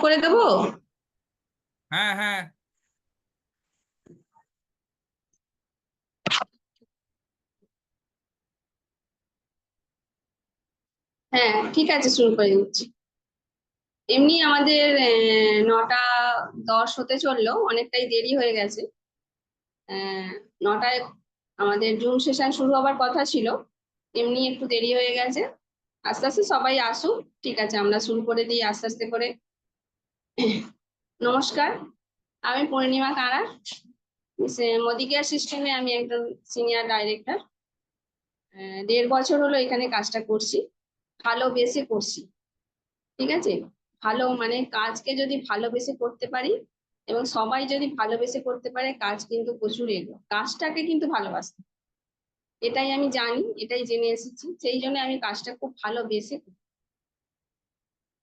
করে দেবো। হ্যাঁ হ্যাঁ। হ্যাঁ, ঠিক আছে, শুরু করে দিচ্ছি। এমনি আমাদের 9টা 10 হতে চললো, অনেকটাই দেরি হয়ে গেছে। 9টায় আমাদের জুম সেশন শুরু হবার কথা ছিল, এমনি একটু দেরি হয়ে গেছে। আস্তে আস্তে সবাই আসুক। ঠিক আছে, আমরা শুরু করে দিই আস্তে আস্তে করে। নমস্কার, আমি পূর্ণিমা কারা, মোদি কেয়ার সিস্টেমে আমি একজন সিনিয়র ডাইরেক্টর। 1.5 বছর হলো এখানে কাজটা করছি, ভালোবেসে করছি। ঠিক আছে, ভালো মানে কাজকে যদি ভালোবেসে করতে পারি এবং সবাই যদি ভালোবেসে করতে পারে, কাজ কিন্তু প্রচুর এগো। কাজটাকে কিন্তু ভালোবাসতে, এটাই আমি জানি, এটাই জেনে এসেছি, সেই জন্য আমি কাজটা খুব ভালোবেসে করি।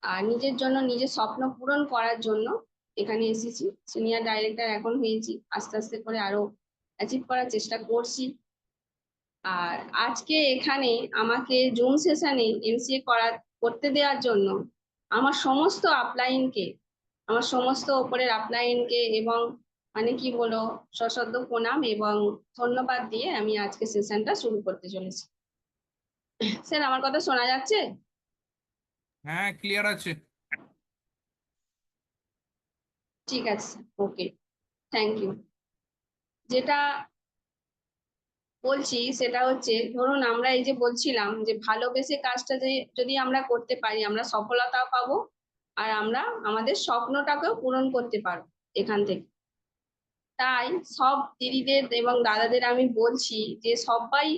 আর নিজের জন্য, নিজের স্বপ্ন পূরণ করার জন্য এখানে এসেছি। সিনিয়র ডাইরেক্টর এখন হয়েছি, আস্তে আস্তে করে আরো অ্যাচিভ করার চেষ্টা করছি। আর আজকে এখানে আমাকে জুম সেশনে এমসিএ করতে দেওয়ার জন্য আমার সমস্ত আপলাইনকে, আমার সমস্ত ওপরের আপলাইনকে এবং মানে কি বলো, সশ্রদ্ধ প্রণাম এবং ধন্যবাদ দিয়ে আমি আজকে সেশনটা শুরু করতে চলেছি। স্যার, আমার কথা শোনা যাচ্ছে? হ্যাঁ, ক্লিয়ার আছে। ঠিক আছে, ওকে, থ্যাংক ইউ। যেটা বলছি সেটা হচ্ছে, ধরুন আমরা এই যে বলছিলাম যে ভালোবেসে কাজটা যে যদি আমরা করতে পারি, আমরা সফলতাও পাবো আর আমরা আমাদের স্বপ্নটাকেও পূরণ করতে পারবো এখান থেকে। তাই সব দিদিদের এবং দাদাদের আমি বলছি যে সবাই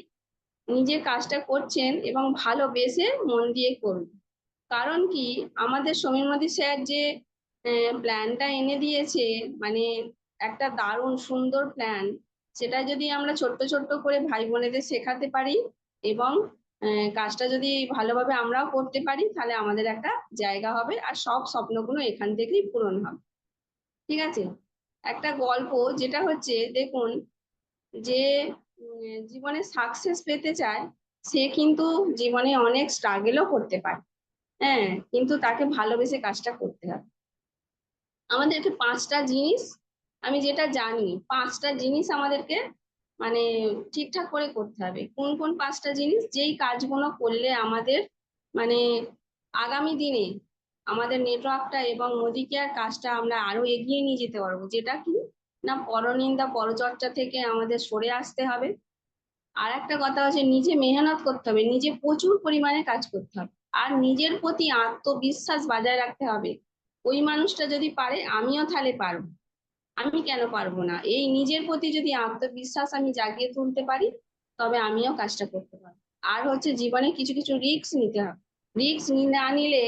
নিজের কাজটা করছেন এবং ভালোবেসে মন দিয়ে করুন। কারণ কি, আমাদের সমীরমতি স্যার যে প্ল্যানটা এনে দিয়েছে, মানে একটা দারুণ সুন্দর প্ল্যান, সেটা যদি আমরা ছোট্ট ছোট্ট করে ভাই বোনেদের শেখাতে পারি এবং কাজটা যদি ভালোভাবে আমরাও করতে পারি, তাহলে আমাদের একটা জায়গা হবে আর সব স্বপ্নগুলো এখান থেকেই পূরণ হবে। ঠিক আছে, একটা গল্প যেটা হচ্ছে, দেখুন, যে জীবনে সাকসেস পেতে চায়, সে কিন্তু জীবনে অনেক স্ট্রাগলও করতে পারে। হ্যাঁ, কিন্তু তাকে ভালোবেসে কাজটা করতে হবে। আমাদেরকে 5টা জিনিস, আমি যেটা জানি, 5টা জিনিস আমাদেরকে মানে ঠিকঠাক করে করতে হবে। কোন কোন 5টা জিনিস, যেই কাজগুলো করলে আমাদের মানে আগামী দিনে আমাদের নেটওয়ার্কটা এবং মোদি কেয়ার কাজটা আমরা আরো এগিয়ে নিয়ে যেতে পারবো। যেটা কি না, পরনিন্দা পরচর্চা থেকে আমাদের সরে আসতে হবে। আর একটা কথা হচ্ছে, নিজে মেহনত করতে হবে, নিজে প্রচুর পরিমাণে কাজ করতে হবে আর নিজের প্রতি আত্মবিশ্বাস বজায় রাখতে হবে। ওই মানুষটা যদি পারে, আমিও তাহলে পারবো, আমি কেন পারবো না। এই নিজের প্রতি যদি আত্মবিশ্বাস আমি জাগিয়ে তুলতে পারি, তবে আমিও কাজটা করতে পারবো। আর হচ্ছে, জীবনে কিছু কিছু রিস্ক নিতে হবে। রিস্ক না নিলে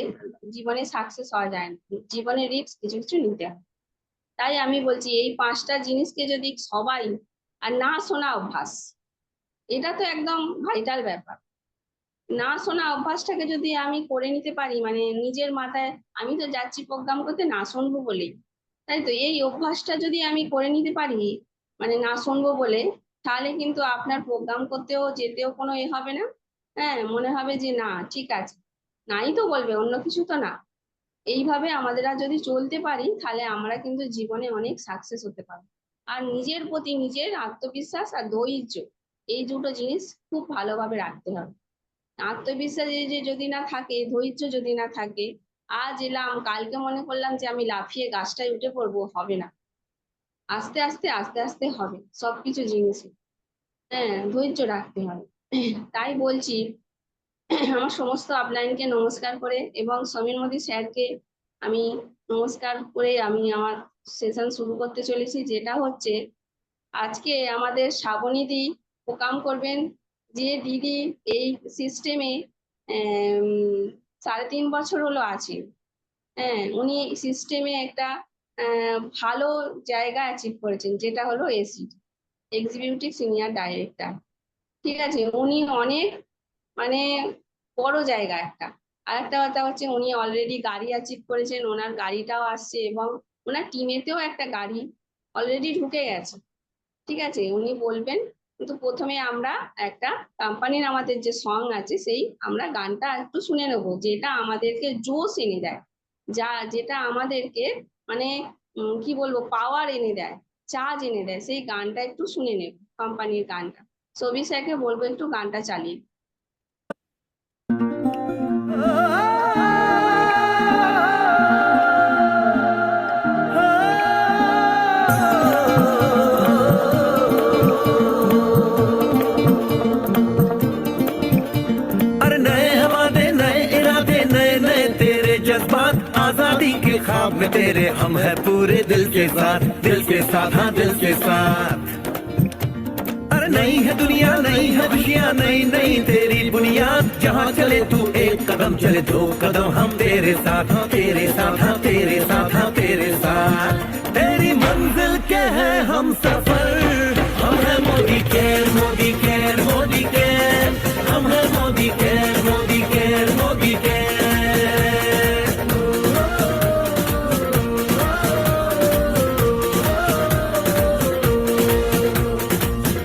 জীবনে সাকসেস হওয়া যায় না, জীবনে রিস্ক কিছু কিছু নিতে হবে। তাই আমি বলছি, এই 5টা জিনিসকে যদি সবাই, আর না শোনা অভ্যাস, এটা তো একদম ভাইটাল ব্যাপার। না শোনা অভ্যাসটাকে যদি আমি করে নিতে পারি, মানে নিজের মাথায়, আমি তো যাচ্ছি প্রোগ্রাম করতে না শুনবো বলেই, তাই তো, এই অভ্যাসটা যদি আমি করে নিতে পারি, মানে না শুনবো বলে, তাহলে কিন্তু আপনার প্রোগ্রাম করতেও যেতেও কোনো হবে না। হ্যাঁ, মনে হবে যে না, ঠিক আছে, নাই তো বলবে, অন্য কিছু তো না। এইভাবে আমাদের যদি চলতে পারি, তাহলে আমরা কিন্তু জীবনে অনেক সাকসেস হতে পারবো। আর নিজের প্রতি নিজের আত্মবিশ্বাস আর ধৈর্য, এই দুটো জিনিস খুব ভালোভাবে রাখতে হবে। আত্মবিশ্বাস যে যদি না থাকে, ধৈর্য যদি না থাকে, আজ এলাম কালকে মনে করলাম যে আমি লাফিয়ে গাছটায় উঠে পড়বো, হবে না। আস্তে আস্তে আস্তে আস্তে হবে সবকিছু জিনিস। হ্যাঁ, ধৈর্য রাখতে হবে। তাই বলছি, আমার সমস্ত আপলাইনকে নমস্কার করে এবং সমীর মোদী স্যারকে আমি নমস্কার করে আমি আমার সেশন শুরু করতে চলেছি। যেটা হচ্ছে, আজকে আমাদের শ্রাবণীদি প্রোগ্রাম করবেন, যে দিদি এই সিস্টেমে 3.5 বছর হলো আছে। হ্যাঁ, উনি সিস্টেমে একটা ভালো জায়গা অ্যাচিভ করেছেন, যেটা হলো এসি, এক্সিকিউটিভ সিনিয়র ডাইরেক্টর। ঠিক আছে, উনি অনেক মানে বড় জায়গা একটা। আর একটা কথা হচ্ছে, উনি অলরেডি গাড়ি অ্যাচিভ করেছেন, ওনার গাড়িটাও আসছে এবং ওনার টিমেতেও একটা গাড়ি অলরেডি ঢুকে গেছে। ঠিক আছে, উনি বলবেন, কিন্তু প্রথমে আমরা একটা কোম্পানির আমাদের যে সং আছে, সেই আমরা গানটা একটু শুনে নেবো, যেটা আমাদেরকে জোশ এনে দেয়। যেটা আমাদেরকে মানে কি বলবো পাওয়ার এনে দেয়, চার্জ এনে দেয়, সেই গানটা একটু শুনে নেব, কোম্পানির গানটা। সবি স্যারকে বলবো একটু গানটা চালিয়ে। अरे नए हवाले नए इरादे नए नए तेरे जज्बात आजादी के ख्वाब में तेरे हम है पूरे दिल के साथ हाँ दिल के साथ। अरे नई है दुनिया नई है खुशियाँ नई नई तेरी बुनियाद जहाँ चले तू एक कदम चले दो कदम हम तेरे साथ हाँ तेरे साथ हाँ तेरे साथ हाँ तेरे साथ। तेरी मंजिल के है हम सफर हम है Modi care Modi care Modi care हम है Modi care Modi care Modi care.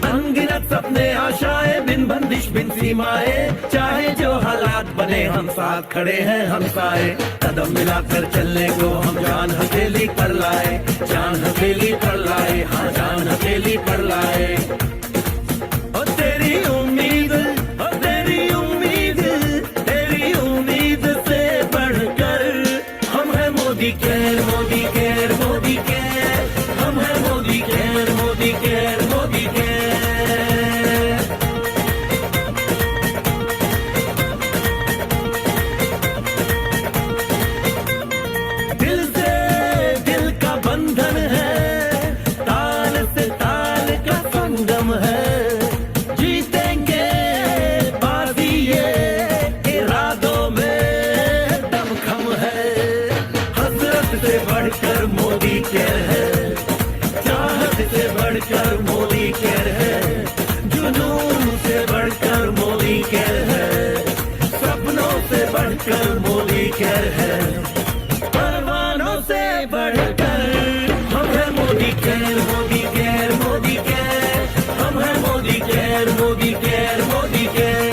अनगिनत सपने आशाएं बिन बंदिश बिन सीमाएं चाहे जो हालात बने हम साथ खड़े हैं हम साए कदम मिलाकर चलने को हम जान हथेली पर लाए जान हथेली पर लाए हाँ जान हथेली पर लाए। ओ तेरी उम्मीद से बढ़कर हम है Modi care Modi care Modi care हम है Modi care Modi care Modi care. दिल से दिल का बंधन है ताल से ताल का संगम है जीतेंगे बाजी ये इरादों में दमखम है। हसरत से बढ़कर मोदी केयर है चाहत से बढ़कर मोदी केयर है जुनून से बढ़कर मोदी केयर है सपनों से बढ़कर मोदी केयर है परवानों से बढ़कर हम है Modi care Modi care Modi care हम है Modi care Modi care Modi care.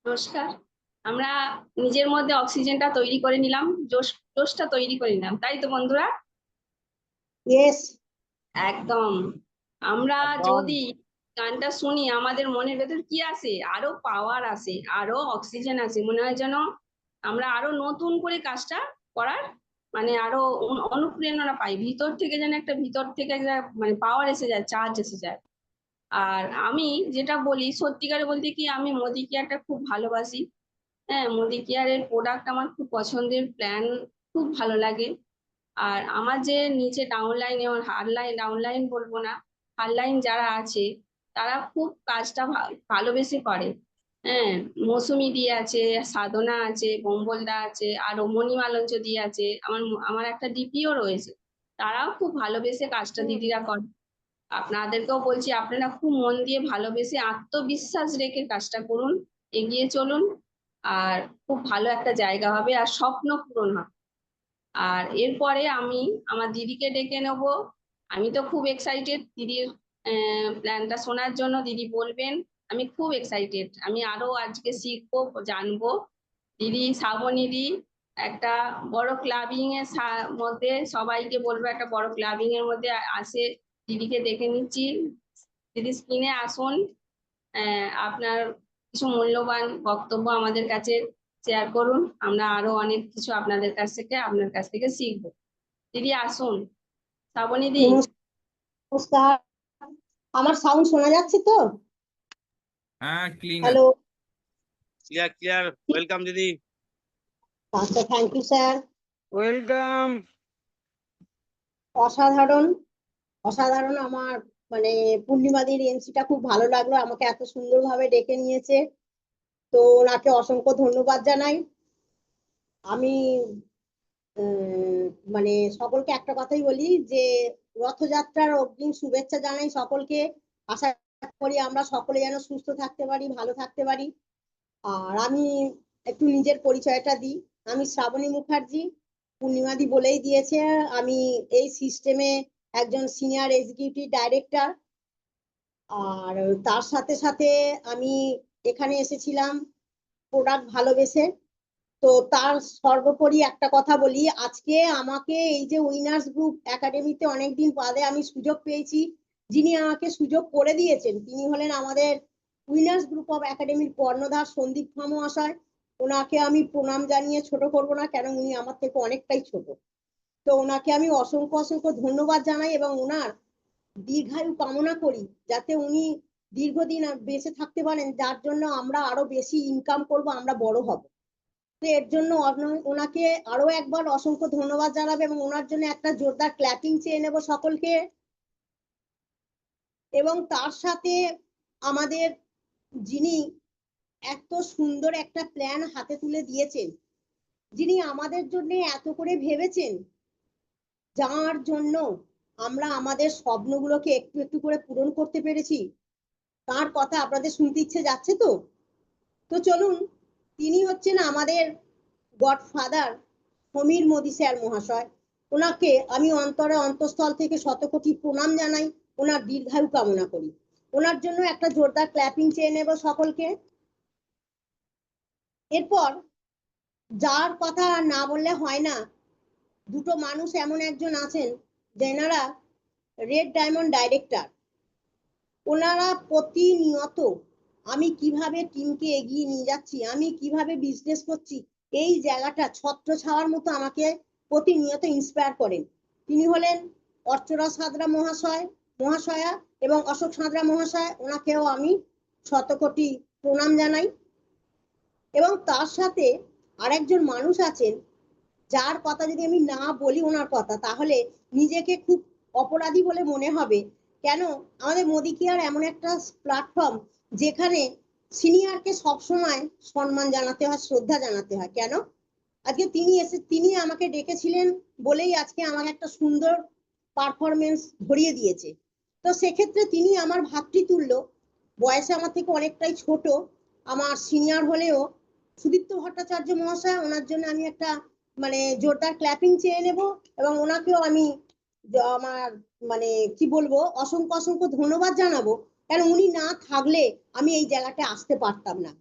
নমস্কার। আমরা নিজের মধ্যে অক্সিজেনটা তৈরি করে নিলাম, জোশটা তৈরি করে নিলাম, তাই তো বন্ধুরা? ইয়েস। একদম। আমরা যদি গানটা শুনি আমাদের মনের ভেতর কি আসে, আরো পাওয়ার আসে, আরো অক্সিজেন আসে, মনে হয় যেন আমরা আরো নতুন করে কাজটা করার মানে আরো অনুপ্রেরণা পাই, ভিতর থেকে যেন একটা ভিতর থেকে একটা মানে পাওয়ার এসে যায়, চার্জ এসে যায়। আর আমি যেটা বলি সত্যিকারে বলতে কি আমি মোদি কেয়ারটা খুব ভালোবাসি। হ্যাঁ, মোদি কেয়ারের প্রোডাক্ট আমার খুব পছন্দের, প্ল্যান খুব ভালো লাগে। আর আমার যে নিচে ডাউনলাইন এবং ডাউনলাইন বলবো না, হারলাইন যারা আছে তারা খুব কাজটা ভালোবেসে করে। হ্যাঁ, মৌসুমি দি আছে, সাধনা আছে, বম্বলদা আছে, আর মণিমালঞ্চ দি আছে, আমার একটা ডিপিও রয়েছে, তারাও খুব ভালোবেসে কাজটা দিদিরা করে। আপনাদেরকেও বলছি আপনারা খুব মন দিয়ে ভালোবেসে আত্মবিশ্বাস রেখে কাজটা করুন, এগিয়ে চলুন, আর খুব ভালো একটা জায়গা হবে আর স্বপ্ন পূরণ হবে। আর এরপরে আমি আমার দিদিকে ডেকে নেব। আমি তো খুব এক্সাইটেড দিদির প্ল্যানটা শোনার জন্য, দিদি বলবেন, আমি খুব এক্সাইটেড। আমি আরো আজকে শিখবো জানবো। দিদি শ্রাবণী দি একটা বড় ক্লাবিং এর মধ্যে সবাইকে বলবো একটা বড় ক্লাবিং এর মধ্যে আসে, দিদিকে দেখে নিচ্ছি। দিদি স্ক্রিনে আসুন, আপনার কিছু মূল্যবান বক্তব্য আমাদের কাছে শেয়ার করুন, আমরা আরো অনেক কিছু আপনার কাছ থেকে শিখবো। দিদি আসুন। শ্রাবণী দি। নমস্কার, আমার সাউন্ড শোনা যাচ্ছে তো? হ্যাঁ, ক্লিন। হ্যালো, ক্লিয়ার ওয়েলকাম দিদি। আচ্ছা, থ্যাংক ইউ স্যার। ওয়েলকাম। অসাধারণ অসাধারণ। আমার মানে পূর্ণিমাদির এমসিটা খুব ভালো লাগলো, আমাকে এত সুন্দরভাবে ডেকে নিয়েছে, তো ওনাকে অসংখ্য ধন্যবাদ জানাই। আমি মানে সকলকে একটা কথাই বলি যে রথযাত্রার অগ্রিম শুভেচ্ছা জানাই সকলকে। আশা করি আমরা সকলে যেন সুস্থ থাকতে পারি, ভালো থাকতে পারি। আর আমি একটু নিজের পরিচয়টা দিই। আমি শ্রাবণী মুখার্জি, পূর্ণিমাদি বলেই দিয়েছে, আমি এই সিস্টেমে একজন সিনিয়র এক্সিকিউটিভ ডাইরেক্টর। আর তার সাথে সাথে আমি এখানে এসেছিলাম প্রোডাক্ট ভালোবেসে। তো তার সর্বোপরি একটা কথা বলি, আজকে আমাকে এই যে উইনার্স গ্রুপ একাডেমিতে অনেকদিন বাদে আমি সুযোগ পেয়েছি, যিনি আমাকে সুযোগ করে দিয়েছেন তিনি হলেন আমাদের উইনার্স গ্রুপ অফ একাডেমির কর্ণধার সন্দীপ খাঁ মহাশয়। ওনাকে আমি প্রণাম জানিয়ে ছোট করব না, কেন উনি আমার থেকে অনেকটাই ছোট। তো ওনাকে আমি অসংখ্য অসংখ্য ধন্যবাদ জানাই এবং ওনার দীর্ঘায়ু কামনা করি, যাতে উনি দীর্ঘদিন বেঁচে থাকতে পারেন, যার জন্য আমরা আরো বেশি ইনকাম করব, আমরা বড় হব। তো এর জন্য ওনাকে আরো একবার অসংখ্য ধন্যবাদ জানাবে এবং ওনার জন্য একটা জোরদার ক্ল্যাপিং চেয়ে নেব সকলকে। এবং তার সাথে আমাদের যিনি এত সুন্দর একটা প্ল্যান হাতে তুলে দিয়েছেন, যিনি আমাদের জন্য এত করে ভেবেছেন, যার জন্য আমরা আমাদের স্বপ্নগুলোকে একটু একটু করে পূরণ করতে পেরেছি, তার কথা আপনাদের শুনতে ইচ্ছে যাচ্ছে। তো তো চলুন, তিনি হচ্ছেন আমাদের গডফাদার সমীর মোদী স্যার মহাশয়। ওনাকে আমি অন্তরে অন্তঃস্থল থেকে শতকোটি প্রণাম জানাই, ওনার দীর্ঘায়ু কামনা করি। ওনার জন্য একটা জোরদার ক্ল্যাপিং চেয়ে নেব সকলকে। এরপর যার কথা না বললে হয় না, দুটো মানুষ এমন একজন আছেন যেনারা রেড ডায়মন্ড ডাইরেক্টর। ওনারা প্রতিনিয়ত আমি কিভাবে টিমকে এগিয়ে নিয়ে যাচ্ছি, আমি কিভাবে বিজনেস করছি, এই জায়গাটা ছত্র ছাওয়ার মতো আমাকে প্রতিনিয়ত ইন্সপায়ার করেন। তিনি হলেন অর্চনা সাঁতরা মহাশয়া এবং অশোক সাঁতরা মহাশয়। ওনাকেও আমি শতকোটি প্রণাম জানাই। এবং তার সাথে আরেকজন মানুষ আছেন, যার কথা যদি আমি না বলি ওনার কথা, তাহলে নিজেকে খুব অপরাধী বলে মনে হবে। কেন, আমাদের মোদি কেয়ার এমন একটা প্ল্যাটফর্ম যেখানে সিনিয়রকে সবসময় সম্মান জানাতে হয়, শ্রদ্ধা জানাতে হয়। কেন, আজকে তিনি আমাকে ডেকেছিলেন বলেই আজকে আমাকে একটা সুন্দর পারফরমেন্স ধরিয়ে দিয়েছে। তো সেক্ষেত্রে তিনি আমার ভাতৃতুল্য, বয়সে আমার থেকে অনেকটাই ছোট, আমার সিনিয়র হলেও সুদীপ্ত ভট্টাচার্য মহাশয়, ওনার জন্য আমি একটা জোরদার ক্ল্যাপিং চেয়ে নেব এবং ওনাকেও আমি আমার কি বলবো, অসংখ্য অসংখ্য ধন্যবাদ জানাবো। কারণ উনি না থাকলে আমি এই জায়গাটা আসতে পারতাম না।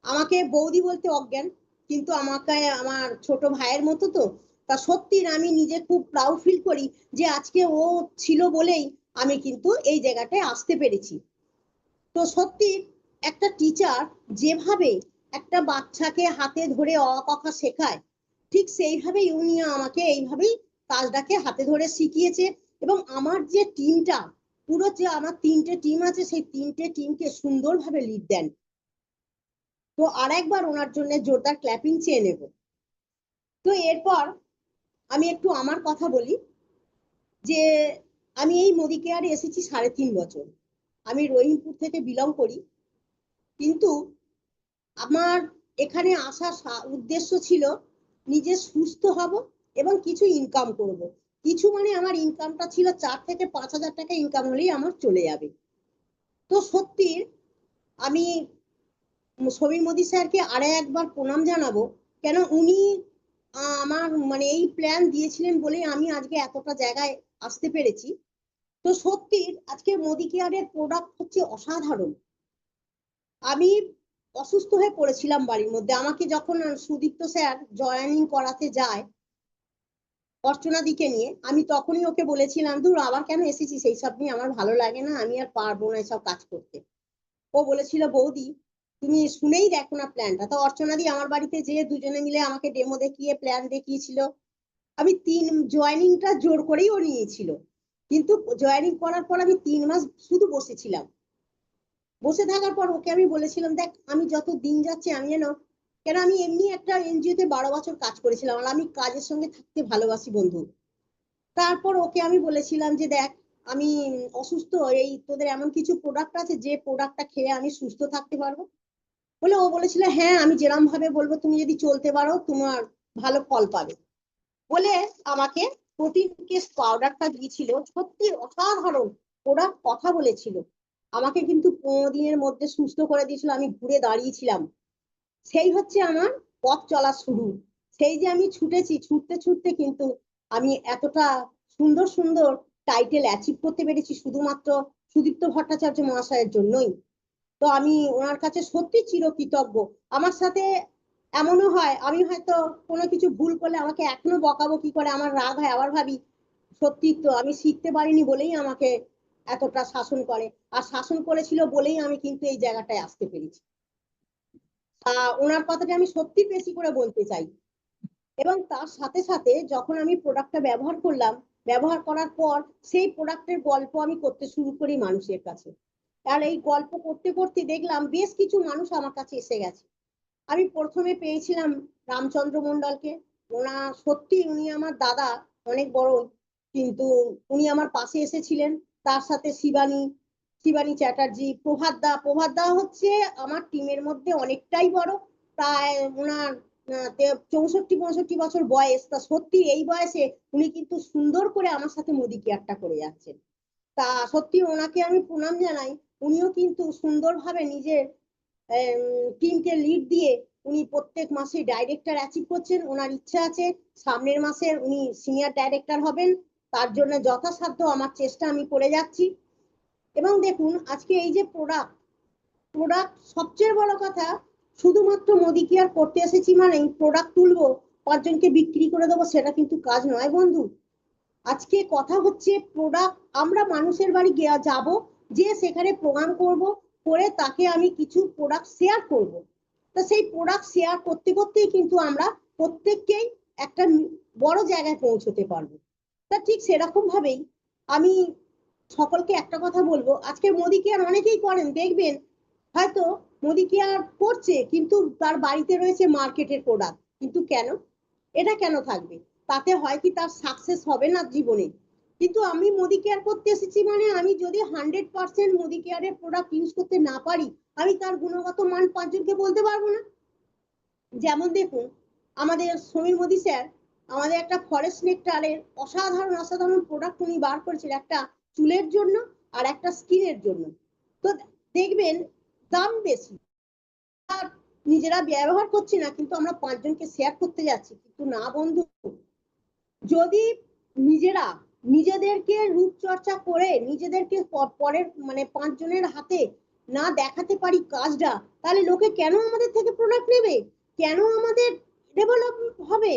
আমাকে বৌদি বলতে অজ্ঞান, কিন্তু আমাকে আমার ছোট ভাইয়ের মতো। তো তা সত্যি আমি নিজে খুব প্রাউড ফিল করি যে আজকে ও ছিল বলেই আমি কিন্তু এই জায়গাটায় আসতে পেরেছি। তো সত্যি একটা টিচার যেভাবে একটা বাচ্চাকে হাতে ধরে অ ক খ শেখায়, ঠিক সেইভাবেই উনি আমাকে এইভাবেই কাজটাকে হাতে ধরে শিখিয়েছে। এবং আমার যে টিমটা, পুরো যে আমার 3টে টিম আছে, সেই 3টে টিমকে সুন্দরভাবে লিড দেন। তো আরেকবার ওনার জন্য জোরদার ক্ল্যাপিং চেয়ে নেব। তো এরপর আমি একটু আমার কথা বলি, যে আমি এই মোদি কেয়ারে এসেছি 3.5 বছর। আমি রহিমপুর থেকে বিলং করি, কিন্তু আমার এখানে আসার উদ্দেশ্য ছিল নিজে সুস্থ হব এবং কিছু ইনকাম করব। কিছু আমার ইনকামটা ছিল 4 থেকে 5 হাজার টাকা ইনকাম হলেই আমার চলে যাবে। তো সত্যি আমি সমীর মোদী স্যারকে আরো একবার প্রণাম জানাবো, কেন উনি আমার এই প্ল্যান দিয়েছিলেন বলেই আমি আজকে এতটা জায়গায় আসতে পেরেছি। তো সত্যি আজকে মোদি কেয়ারের প্রোডাক্ট হচ্ছে অসাধারণ। আমি অসুস্থ হয়ে পড়েছিলাম বাড়ির মধ্যে, আমাকে যখন সুদীপ্ত স্যার জয়েনিং করাতে যায় অর্চনা দিকে নিয়ে, আমি তখনই ওকে বলেছিলাম, দূর আবার কেন এসেছি, সেই সব নিয়ে আমার ভালো লাগে না, আমি আর পারবো না এসব কাজ করতে। ও বলেছিল, বৌদি তুমি শুনেই দেখো না প্ল্যানটা। তো অর্চনা দি আমার বাড়িতে যেয়ে দুজনে মিলে আমাকে ডেমো দেখিয়ে প্ল্যান দেখিয়েছিল। আমি জয়েনিংটা জোর করেই ও নিয়েছিল, কিন্তু জয়েনিং করার পর আমি 3 মাস শুধু বসেছিলাম। বসে থাকার পর ওকে আমি বলেছিলাম, দেখ আমি যত দিন যাচ্ছে আমি কেন আমি এমনি একটা এনজিওতে 12 বছর কাজ করেছিলাম, আর আমি কাজের সঙ্গে থাকতে ভালোবাসি বন্ধু। তারপর ওকে আমি বলেছিলাম যে দেখ আমি অসুস্থ, এই তোদের এমন কিছু প্রোডাক্ট আছে যে প্রোডাক্টটা খেয়ে আমি সুস্থ থাকতে পারবো। বলে ও বলেছিল, হ্যাঁ আমি যেরকম ভাবে বলবো তুমি যদি চলতে পারো তোমার ভালো ফল পাবে। বলে আমাকে প্রোটিন কেস পাউডারটা দিয়েছিল, সত্যি অসাধারণ প্রোডাক্ট, কথা বলেছিল আমাকে, কিন্তু 15 দিনের মধ্যে সুস্থ করে দিয়েছিল। আমি ঘুরে দাঁড়িয়েছিলাম। সেই হচ্ছে আমার পথ চলা শুরু, সেই যে আমি ছুটেছি, ছুটতে ছুটতে কিন্তু আমি এতটা সুন্দর সুন্দর টাইটেল অ্যাচিভ করতে পেরেছি শুধুমাত্র সুদীপ্ত ভট্টাচার্য মহাশয়ের জন্যই। তো আমি ওনার কাছে সত্যি চিরকৃতজ্ঞ। আমার সাথে এমনও হয় আমি হয়তো কোনো কিছু ভুল করলে আমাকে এখনো বকাবকি করে, আমার রাগ হয়, আবার ভাবি সত্যি তো আমি শিখতে পারিনি বলেই আমাকে এতটা শাসন করে, আর শাসন করেছিল বলেই আমি কিন্তু এই জায়গাটায় আসতে পেরেছি। ওনার কথাটা আমি সত্যি বেশি করে বলতে চাই। এবং তার সাথে সাথে যখন আমি প্রোডাক্টটা ব্যবহার করলাম, ব্যবহার করার পর সেই প্রোডাক্টের গল্প আমি করতে শুরু করি মানুষের কাছে। আর এই গল্প করতে করতে দেখলাম বেশ কিছু মানুষ আমার কাছে এসে গেছে। আমি প্রথমে পেয়েছিলাম রামচন্দ্র মণ্ডলকে। সত্যি উনি আমার দাদা, অনেক বড়, কিন্তু উনি আমার পাশে এসেছিলেন। তার সাথে শিবানী চ্যাটার্জি, প্রভাত দা হচ্ছে আমার টিমের মধ্যে অনেকটাই বড়, প্রায় ওনার 64-65 বছর বয়স। তা সত্যি এই বয়সে উনি কিন্তু সুন্দর করে আমার সাথে মোদি কেয়ারটা করে যাচ্ছেন। তা সত্যি ওনাকে আমি প্রণাম জানাই। উনিও কিন্তু সুন্দরভাবে নিজের টিমকে লিড দিয়ে উনি প্রত্যেক মাসে ডাইরেক্টর অ্যাচিভ করছেন। ওনার ইচ্ছা আছে সামনের মাসে উনি সিনিয়র ডাইরেক্টর হবেন, তার জন্য যথাসাধ্য আমার চেষ্টা আমি করে যাচ্ছি। এবং দেখুন আজকে এই যে প্রোডাক্ট সবচেয়ে বড় কথা, শুধুমাত্র মোদি কেয়ার করতে এসেছি মানেই প্রোডাক্ট তুলবো 5 জনকে বিক্রি করে দেবো, সেটা কিন্তু কাজ নয় বন্ধু। আজকে কথা হচ্ছে প্রোডাক্ট আমরা মানুষের বাড়ি যাব, যে সেখানে প্রোগ্রাম করব, করে তাকে আমি কিছু প্রোডাক্ট শেয়ার করব। তো সেই প্রোডাক্ট শেয়ার করতে করতেই কিন্তু আমরা প্রত্যেককেই একটা বড় জায়গায় পৌঁছতে পারবো। তা ঠিক সেরকম ভাবেই আমি সকলকে একটা কথা বলবো, আজকে মোদি কেয়ার অনেকেই করেন দেখবেন, হয়তো মোদি কেয়ার করছে কিন্তু তার বাড়িতে রয়েছে মার্কেটের প্রোডাক্ট। কিন্তু কেন এটা কেন থাকবে? তাতে হয় কি তার সাকসেস হবে না জীবনে। কিন্তু আমি মোদি কেয়ার করতে এসেছি মানে আমি যদি 100% মোদি কেয়ারের প্রোডাক্ট ইউজ করতে না পারি, আমি তার গুণগত মান 5 জনকে বলতে পারবো না। যেমন দেখুন আমাদের সমীর মোদি স্যার আমাদের একটা ফরেস্ট নেকটারের অসাধারণ প্রোডাক্ট উনি বার করেছিল, একটা চুলের জন্য আর একটা স্কিনের জন্য। তো দেখবেন দাম বেশি, নিজেরা ব্যবহার করছি না কিন্তু আমরা 5 জনকে শেয়ার করতে যাচ্ছি। কিন্তু না বন্ধু, যদি নিজেরা নিজেদেরকে রূপচর্চা করে নিজেদেরকে পরের 5 জনের হাতে না দেখাতে পারি কাজটা, তাহলে লোকে কেন আমাদের থেকে প্রোডাক্ট নেবে, কেন আমাদের ডেভেলপ হবে?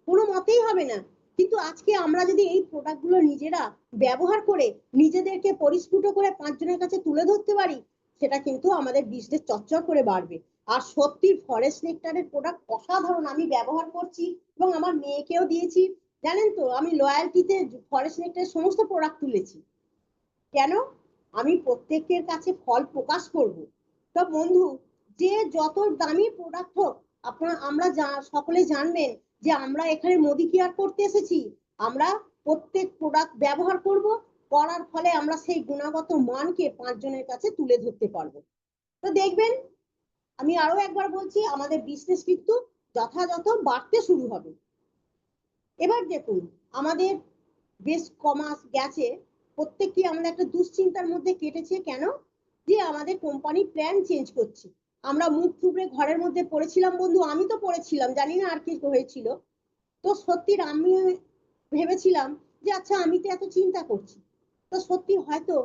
কোনো মতেই হবে না। কিন্তু আজকে আমরা যদি এই প্রোডাক্টগুলো নিজেরা ব্যবহার করে নিজেদেরকে পরিস্ফুট করে 5 জনের কাছে তুলে ধরতে পারি, সেটা কিন্তু আমাদের বিজনেস চচ্চর করে বাড়বে। আর সত্যি ফরেস্ট নেকটারের প্রোডাক্ট অসাধারণ, আমি ব্যবহার করছি এবং আমার মেয়েকেও দিয়েছি। জানেন তো আমি লয়ালটিতে ফরেস্ট নেকটারের সমস্ত প্রোডাক্ট তুলেছি। কেন? আমি প্রত্যেকের কাছে ফল প্রকাশ করব। তো বন্ধু, যে যত দামি প্রোডাক্ট হোক, আমরা সকলে জানবেন যে আমরা এখানে মোদি কেয়ার করতে এসেছি। আমরা প্রত্যেক প্রোডাক্ট ব্যবহার করব, করার ফলে আমরা সেই গুণগত মানকে 5 জনের কাছে তুলে ধরতে পারবো। তো দেখবেন, আমি আরো একবার বলছি, আমাদের বিজনেস কিন্তু যথাযথ বাড়তে শুরু হবে। এবার দেখুন আমাদের বেশ কমাস গেছে, প্রত্যেককে আমাদের একটা দুশ্চিন্তার মধ্যে কেটেছে। কেন? যে আমাদের কোম্পানি প্ল্যান চেঞ্জ করছে। আমরা মুখ থুবড়ে ঘরের মধ্যে পড়েছিলাম বন্ধু, আমি তো পড়েছিলাম, জানি না আর কি হয়েছিল। তো সত্যি আমি ভেবেছিলাম যে আচ্ছা আমি তো এত চিন্তা করছি, তো সত্যি হয়তো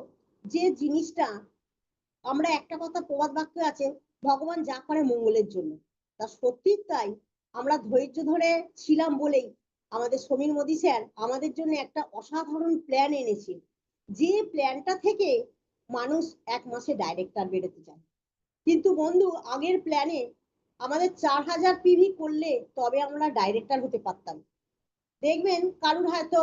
যে জিনিসটা আমরা একটা কথা প্রবাদ বাক্য আছে, ভগবান যা করে মঙ্গলের জন্য। তা সত্যি তাই, আমরা ধৈর্য ধরে ছিলাম বলেই আমাদের সমীর মোদি স্যার আমাদের জন্য একটা অসাধারণ প্ল্যান এনেছে, যে প্ল্যানটা থেকে মানুষ 1 মাসে ডাইরেক্টর বেরোতে চায়। কিন্তু বন্ধু আগের প্ল্যানে আমাদের 4000 পিভি করলে তবে আমরা ডাইরেক্টর হতে পারতাম। দেখবেন কারুর হয়তো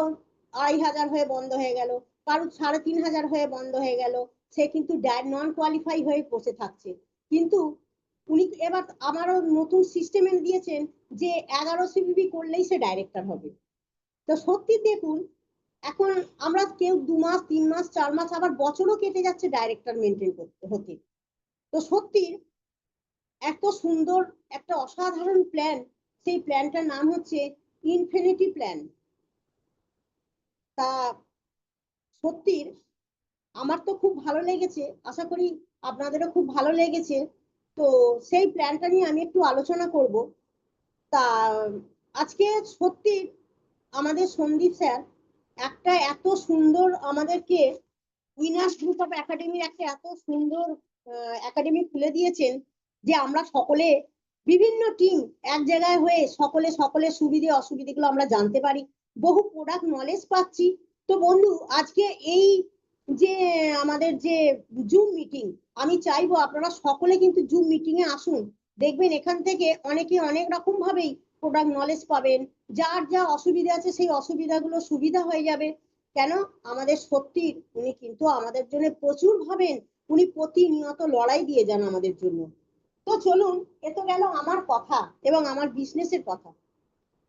2500 হয়ে বন্ধ হয়ে গেল, কারুর 3500 হয়ে বন্ধ হয়ে গেল, সে কিন্তু নন কোয়ালিফাই হয়ে বসে থাকছে। কিন্তু উনি এবার আমারও নতুন সিস্টেম দিয়েছেন যে 11 সিপিবি করলেই সে ডাইরেক্টর হবে। তো সত্যি দেখুন এখন আমরা কেউ 2 মাস 3 মাস 4 মাস আবার বছরও কেটে যাচ্ছে ডাইরেক্টর মেনটেন করতে হতে। তো সত্যি এত সুন্দর একটা অসাধারণ প্ল্যান, সেই প্ল্যানটার নাম হচ্ছে ইনফিনিটি প্ল্যান। তা সত্যি আমার তো খুব ভালো লেগেছে, আশা করি আপনাদেরও খুব ভালো লেগেছে। তো সেই প্ল্যানটা নিয়ে আমি একটু আলোচনা করব। তা আজকে সত্যি আমাদের সন্দীপ স্যার একটা এত সুন্দর আমাদেরকে উইনার্স গ্রুপ অফ একাডেমির একটা এত সুন্দর একাডেমি খুলে দিয়েছেন যে আমরা সকলে বিভিন্ন টিম এক জায়গায় হয়ে সকলের সুবিধে অসুবিধেগুলো আমরা জানতে পারি, বহু প্রোডাক্ট নলেজ পাচ্ছি। তো বন্ধু আজকে এই যে আমাদের যে জুম মিটিং, আমি চাইবো আপনারা সকলে কিন্তু জুম মিটিং এ আসুন। দেখবেন এখান থেকে অনেকে অনেক রকম ভাবেই প্রোডাক্ট নলেজ পাবেন, যার যা অসুবিধা আছে সেই অসুবিধাগুলো সুবিধা হয়ে যাবে। কেন আমাদের সত্যি উনি কিন্তু আমাদের জন্য প্রচুর ভাবেন, উনি প্রতিনিয়ত লড়াই দিয়ে যান আমাদের জন্য। তো চলুন, এ তো গেল আমার কথা এবং আমার বিজনেসের কথা।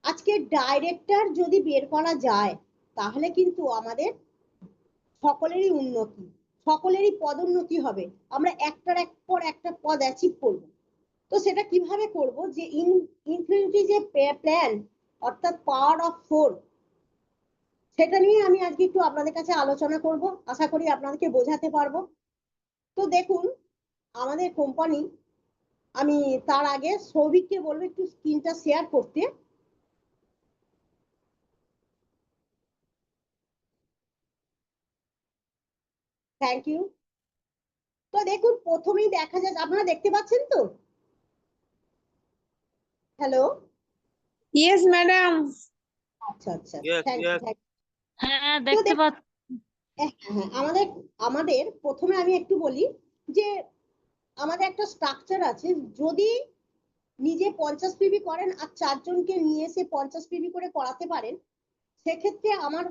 আজকে ডাইরেক্টর যদি বের করা যায় তাহলে কিন্তু আমাদের সকলেরই উন্নতি, সকলেরই পদোন্নতি হবে, আমরা একটার পর একটা পদ অ্যাচিভ করব। তো সেটা কিভাবে করব, যে ইনফিনিটি যে প্ল্যান অর্থাৎ পাওয়ার অফ 4, সেটা নিয়ে আমি আজকে একটু আপনাদের কাছে আলোচনা করব, আশা করি আপনাদেরকে বোঝাতে পারবো। তো দেখুন আমাদের কোম্পানি, আমি তার আগে সৌভিককে বলবো একটু স্ক্রিনটা শেয়ার করতে। Thank you. তো দেখুন প্রথমেই দেখা যায়, আপনারা দেখতে পাচ্ছেন তো? Hello, yes madam. আচ্ছা আচ্ছা, Yes, থ্যাংক ইউ। yes. হ্যাঁ দেখতে পাচ্ছি। হ্যাঁ, আমাদের আমাদের প্রথমে আমি একটু বলি যে আমাদের একটা স্ট্রাকচার আছে, যদি নিজে 50 পিবি করেন আর 4 জনকে নিয়ে এসে 50 পিবি করে করাতে পারেন, সেক্ষেত্রে আমার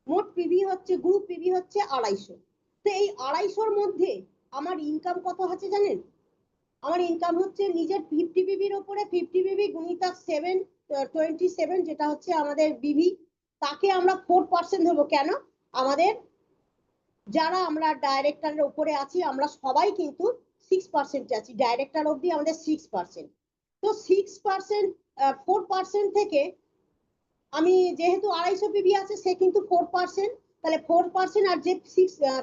মোট পিবি হচ্ছে, গ্রুপ পিবি হচ্ছে 250। তো এই 250-র মধ্যে আমার ইনকাম কত আছে জানেন? আমার ইনকাম হচ্ছে নিজের 50 পিবির উপরে 50 পিবি গুণিতক 27, যেটা হচ্ছে আমাদের বিভি, তাকে আমরা 4% ধরবো। কেন? আমাদের যারা আমরা ডাইরেক্টরের উপরে আছি আমরা সবাই কিন্তু 6% আছি, ডাইরেক্টর অবধি আমাদের 6%। তো 6%, 4% থেকে আমি যেহেতু 250 পিবি আছে সে কিন্তু 4%, তাহলে 4%, আর যে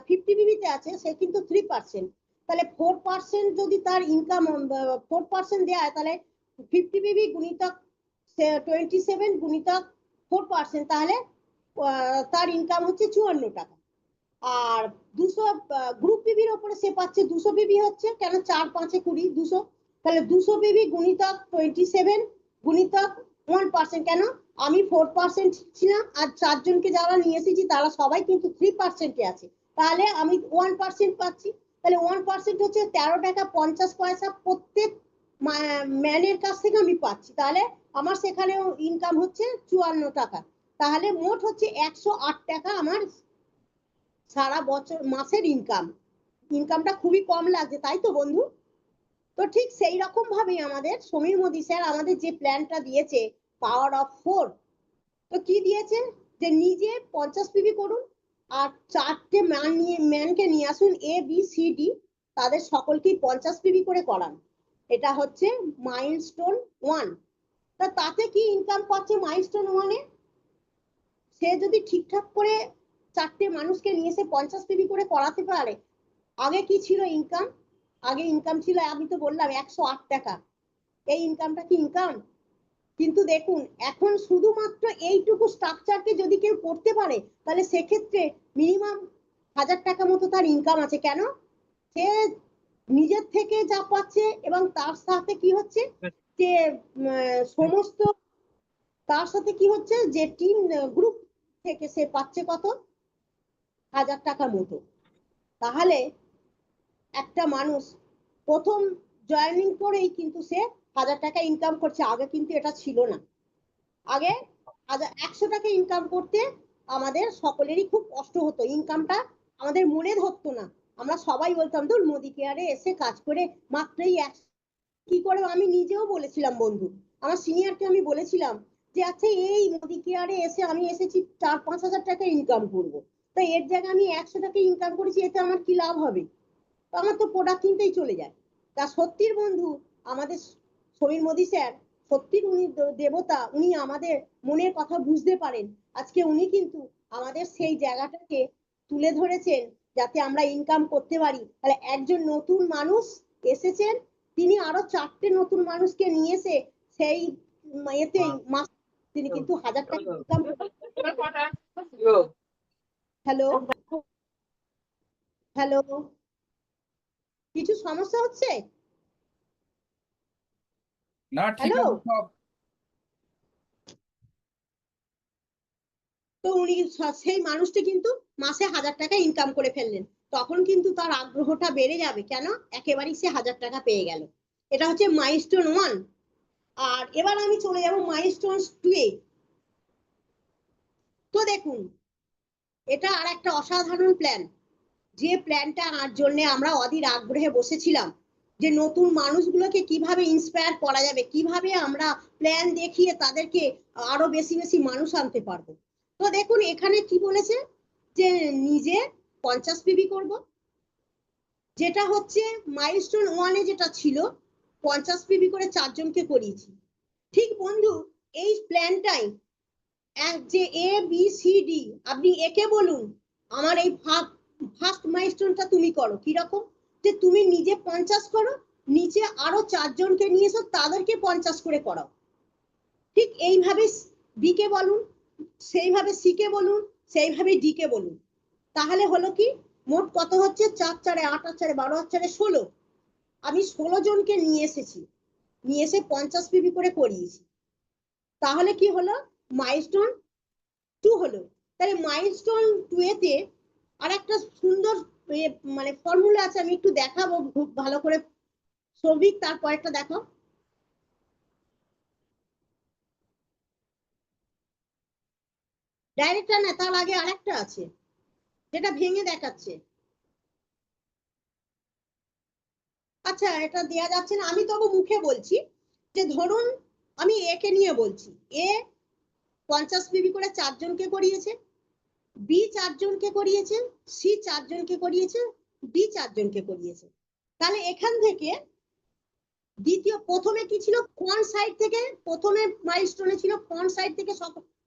50 পিবিতে আছে সে কিন্তু 3%। তাহলে 4% যদি তার ইনকাম 4% দেয়, তাহলে 50 পিবি গুণিতক 27 গুণিতক 4%, তাহলে তার ইনকাম হচ্ছে 54 টাকা। আর 200 গ্রুপ পিবির উপরে সে পাচ্ছে 200 পিবি হচ্ছে, কেন 4 5 20 200, তাহলে 200 পিবি গুণিতক 27 গুণিতক 1%, কেন আমি 4% ছিলাম আর 4 জনকে যারা নিয়ে এসেছি তারা সবাই কিন্তু 3% এ আছে, তাহলে আমি 1% পাচ্ছি। তাহলে 1% হচ্ছে 13 টাকা 50 পয়সা প্রত্যেক ম্যানের কাছ থেকে আমি পাচ্ছি, তাহলে আমার সেখানেও ইনকাম হচ্ছে 54 টাকা। তাহলে মোট হচ্ছে 108 টাকা আমার সারা বছর মাসের ইনকামটা খুবই কম লাগছে, তাই তো বন্ধু? তো ঠিক সেই রকম ভাবে আমাদের সমীর মোদী স্যার আমাদের যে প্ল্যানটা দিয়েছে পাওয়ার অফ 4, তো কি দিয়েছে, যে নিজে 50 পিবি করুন আর 4টে ম্যানকে নিয়ে আসুন এ বি সি ডি, তাদের সকলকেই 50 পিবি করে করান। এটা হচ্ছে মাইলস্টোন 1। তা তাতে কি ইনকাম পাচ্ছে মাইলস্টোন 1-এ? সে যদি ঠিকঠাক করে 4টে মানুষকে নিয়ে এসে 50 পিবি করে করাতে পারে। আগে কি ছিল ইনকাম? আগে ইনকাম ছিল, আমি তো বললাম 108 টাকা। এই ইনকামটা কি ইনকাম? কিন্তু দেখুন এখন শুধুমাত্র এইটুকু স্ট্রাকচারকে যদি কেউ করতে পারে তাহলে সেক্ষেত্রে মিনিমাম 1000 টাকা মতো তার ইনকাম আছে। কেন? সে নিজের থেকে যা পাচ্ছে এবং তার সাথে কি হচ্ছে যে সমস্ত, তার সাথে কি হচ্ছে যে টিম গ্রুপ থেকে সে পাচ্ছে কত, 1000 টাকা মতো। তাহলে একটা মানুষ প্রথম জয়েনিং করেই কিন্তু সে 1000 টাকা ইনকাম করছে, আগে কিন্তু এটা ছিল না। আগে 100 টাকা ইনকাম করতে আমাদের সকলেরই খুব কষ্ট হতো, ইনকামটা আমাদের মনে ধরতো না, আমরা সবাই বলতাম ধর মোদি কেয়ারে এসে কাজ করে মাত্রই কি করে। আমি নিজেও বলেছিলাম বন্ধু, আমার সিনিয়রকে আমি বলেছিলাম যে আচ্ছা এই মোদি কেয়ারে এসে আমি এসেছি 4-5 হাজার টাকা ইনকাম করবো, তাই এর জায়গায় আমি 100 টাকা ইনকাম করেছি, এতে আমার কি লাভ হবে? তো আমার তো প্রোডাক্ট কিনতেই চলে যায়। তা সত্যির বন্ধু আমাদের সমীর মোদী স্যার, সত্যির উনি দেবতা, উনি আমাদের মনের কথা বুঝতে পারেন। আজকে উনি কিন্তু আমাদের সেই জায়গাটাকে তুলে ধরেছেন যাতে আমরা ইনকাম করতে পারি। তাহলে একজন নতুন মানুষ এসেছেন, তিনি আরো 4টে নতুন মানুষকে নিয়ে এসে সেই এতে তিনি কিন্তু 1000 টাকা ইনকাম। হ্যালো হ্যালো, কিছু সমস্যা হচ্ছে? না ঠিক হ্যালো, আছে সব। তো উনি সেই মানুষটি কিন্তু মাসে 1000 টাকা ইনকাম করে ফেললেন। তখন কিন্তু তার আগ্রহটা বেড়ে যাবে, কেন? একেবারেই সে 1000 টাকা পেয়ে গেল। এটা হচ্ছে মাইলস্টোন 1। আর এবার আমি চলে যাব মাইলস্টোন 2 এ। তো দেখুন, এটা আর একটা অসাধারণ প্ল্যান, যে প্ল্যানটা আর জন্য আমরা অধীর আগ্রহে বসেছিলাম, যে নতুন মানুষগুলোকে কিভাবে ইন্সপায়ার করা যাবে, কিভাবে আমরা প্ল্যান দেখিয়ে তাদেরকে আরো বেশি বেশি মানুষ আনতে পারবো। তো দেখুন এখানে কি বলেছে, যে নিজে 50 পিবি করব, যেটা হচ্ছে মাইলস্টোন 1 এ যেটা ছিল 50 পিবি করে 4 জনকে করিয়েছি। ঠিক বন্ধু, এই প্ল্যানটাই যে এ বি সি ডি, আপনি একে বলুন আমার এই ফার্স্ট মাইলস্টোনটা তুমি করো। কিরকম? যে তুমি নিজে 50 করো, নিচে আরো 4 জনকে নিয়ে এসো, তাদেরকে 50 করে করাও। ঠিক এইভাবে বি কে বলুন, সেইভাবে সি কে বলুন, সেইভাবে ডি কে বলুন। তাহলে হলো কি, মোট কত হচ্ছে? 4 4 8 8 4 12 8 4 16। আমি 16 জনকে নিয়ে এসেছি, নিয়ে এসে 50 পিবি করে করিয়েছি। তাহলে কি হলো? মাইলস্টোন 2 হলো। তাহলে মাইলস্টোন 2 এতে আর একটা সুন্দর মানে ফর্মুলা আছে, আমি একটু দেখাবো খুব ভালো করে। সৌভিক, তারপর একটা দেখো। ডাইরেক্টর না, তার আগে আরেকটা আছে যেটা ভেঙে দেখাচ্ছে। আচ্ছা, এটা দেয়া যাচ্ছে না, আমি তবু মুখে বলছি। যে ধরুন আমি এ কে নিয়ে বলছি, এ 50 পিবি করে 4 জনকে করিয়েছে, বি 4 জনকে করিয়েছে, সি 4 জনকে করিয়েছে, ডি 4 জনকে করিয়েছে। তাহলে এখান থেকে প্রথমে কি ছিল? ফ্রন্ট সাইড থেকে, প্রথমে মাইলস্টোনে ছিল ফ্রন্ট সাইড থেকে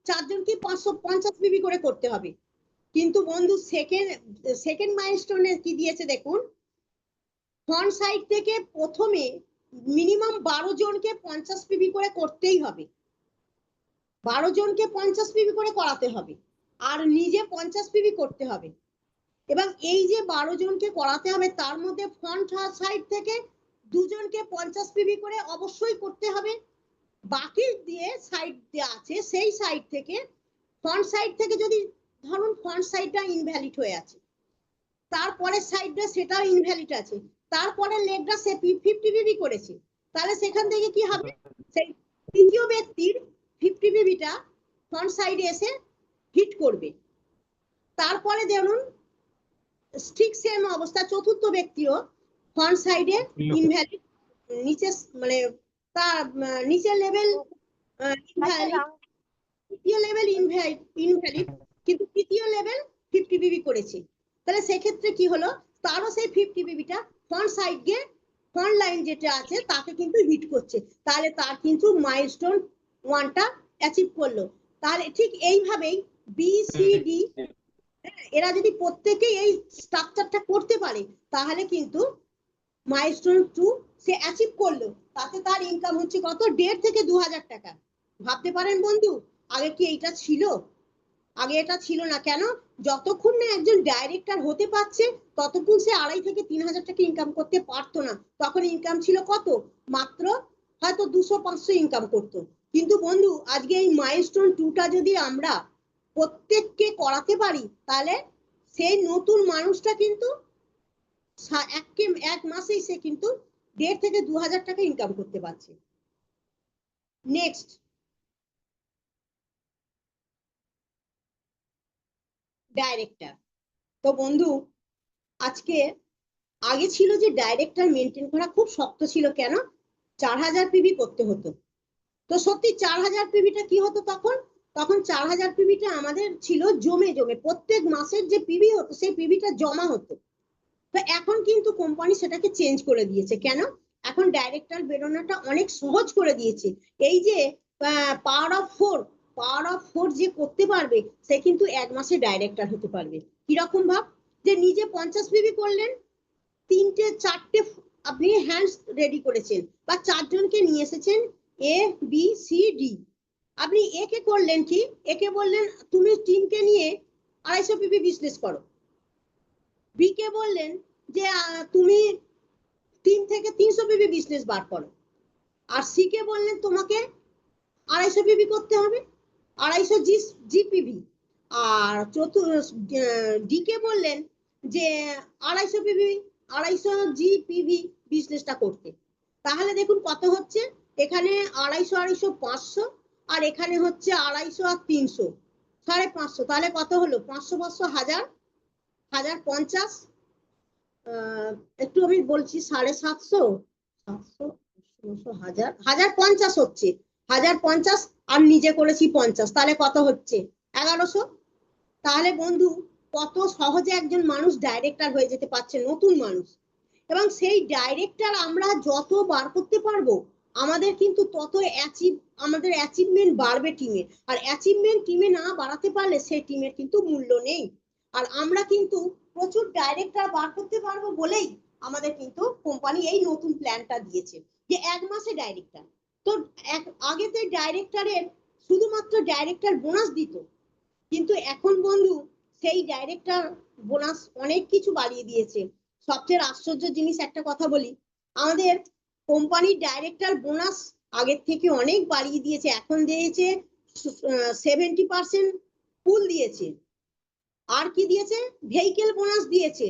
4 জনকে 550 পিবি করে করতে হবে। কিন্তু বন্ধু সেকেন্ড মাইলস্টোনে কি দিয়েছে দেখুন, ফ্রন্ট সাইড থেকে প্রথমে মিনিমাম 12 জনকে 50 পিবি করে করতেই হবে। 12 জনকে 50 পিবি করে করাতে হবে, আর নিজে 50 পিবি করতে হবে। এবং এই যে 12 জনকে করাতে হবে, তার মধ্যে ফ্রন্ট সাইড থেকে 2 জনকে 50 পিবি করে অবশ্যই করতে হবে। বাকি দিয়ে সাইড দেওয়া আছে, সেই সাইড থেকে, ফ্রন্ট সাইড থেকে যদি ধরুন ফ্রন্ট সাইডটা ইনভ্যালিড হয়ে আছে, তারপরে সাইডটা সেটাও ইনভ্যালিড আছে, তারপরে লেগটা সে 50 পিবি করেছে, তাহলে সেখান থেকে কি হবে? সেই তৃতীয় ব্যক্তির 50 পিবিটা ফ্রন্ট সাইডে এসে হিট করবে। তারপরে ধরুন ঠিক সেম অবস্থা, চতুর্থ ব্যক্তিও ফ্রন্ট সাইডে ইনভ্যালিড, নিচে মানে তার নিচের লেভেল ইনভ্যালিড, তৃতীয় লেভেল ইনভ্যালিড, কিন্তু তৃতীয় লেভেল 50 পিবি করেছে। তাহলে সেক্ষেত্রে কি হলো? তারও সেই 50 পিবিটা ফ্রন্ট সাইড গিয়ে ফ্রন্ট লাইন যেটা আছে তাকে কিন্তু হিট করছে, তাহলে তার কিন্তু মাইলস্টোন 1টা অ্যাচিভ করলো। তাহলে ঠিক এইভাবেই বি সি ডি, এরা যদি প্রত্যেকেই এই স্ট্রাকচারটা করতে পারে, তাহলে কিন্তু মাইলস্টোন 2 সে অ্যাচিভ করলো। তাতে তার ইনকাম হচ্ছে কত? 1.5 থেকে 2000 টাকা। ভাবতে পারেন বন্ধু, আগে কি এইটা ছিল? আগে এটা ছিল না। কেন? যতক্ষণ না একজন ডাইরেক্টর হতে পারছে, ততক্ষণ সে 2.5 থেকে 3000 টাকা ইনকাম করতে পারতো না। তখন ইনকাম ছিল কত? মাত্র হয়তো 200-500 ইনকাম করতো। কিন্তু বন্ধু, আজকে এই মাইলস্টোন 2টা যদি আমরা প্রত্যেককে করাতে পারি, তাহলে সেই নতুন মানুষটা কিন্তু এক মাসেই সে কিন্তু 1.5 থেকে 2000 টাকা ইনকাম করতে পারছে। Next, director. তো বন্ধু, আজকে আগে ছিল যে ডাইরেক্টর মেনটেন করা খুব শক্ত ছিল। কেন? 4000 পিবি করতে হতো। তো সত্যি 4000 পিবিটা কি হতো তখন? তখন 4000 পিবিটা আমাদের ছিল জমে জমে, প্রত্যেক মাসের যে পিবি হতো সেই পিবিটা জমা হতো। তো এখন কিন্তু কোম্পানি সেটাকে চেঞ্জ করে দিয়েছে। কেন? এখন ডাইরেক্টর বেরোনোটা অনেক সহজ করে দিয়েছে। এই যে পাওয়ার অফ 4 যে করতে পারবে, সে কিন্তু 1 মাসে ডাইরেক্টর হতে পারবে। কিরকম ভাব? যে নিজে 50 পিবি করলেন, 3-4টে আপনি হ্যান্ডস রেডি করেছেন, বা 4 জনকে নিয়ে এসেছেন, এ বি সি ডি, আপনি একে করলেন কি, একে বললেন তুমি টিমকে নিয়ে 250 পিপি বিজনেস করো। বি কে বললেন যে তুমি টিম থেকে 300 পিপি বিজনেস বার করো। আর সি কে বললেন তোমাকে 250 পিপি করতে হবে, 250 জিপিভি। আর ডি কে বললেন যে 250 পিপি 250 জিপিভি বিজনেসটা করতে। তাহলে দেখুন কত হচ্ছে, এখানে 250 250 500, আর এখানে হচ্ছে 250 আর 300 550। তাহলে কত হলো, 500 500 1000 1050। একটু আমি বলছি 750 700 1000 1050 হচ্ছে, 1050 আর নিজে করেছি 50, তাহলে কত হচ্ছে 1100। তাহলে বন্ধু কত সহজে একজন মানুষ ডাইরেক্টর হয়ে যেতে পারছে, নতুন মানুষ। এবং সেই ডাইরেক্টর আমরা যত বার করতে পারবো আমাদের কিন্তু তত আমাদের অ্যাচিভমেন্ট বাড়বে টিমে। আর অ্যাচিভমেন্ট টিমে না বাড়াতে পারলে সেই টিমের কিন্তু মূল্য নেই। আর আমরা কিন্তু প্রচুর ডাইরেক্টর বার করতে পারবো বলেই আমাদের কিন্তু কোম্পানি এই নতুন প্ল্যানটা দিয়েছে যে 1 মাসে ডাইরেক্টর। তো আগে তো ডাইরেক্টরের শুধুমাত্র ডাইরেক্টর বোনাস দিত, কিন্তু এখন বন্ধু সেই ডাইরেক্টর বোনাস অনেক কিছু বাড়িয়ে দিয়েছে। সবচেয়ে আশ্চর্য জিনিস একটা কথা বলি, আমাদের কোম্পানির ডাইরেক্টর বোনাস আগের থেকে অনেক বাড়িয়ে দিয়েছে। এখন দিয়েছে 70% পুল দিয়েছে। আর কি দিয়েছে, ভেহিকেল বোনাস দিয়েছে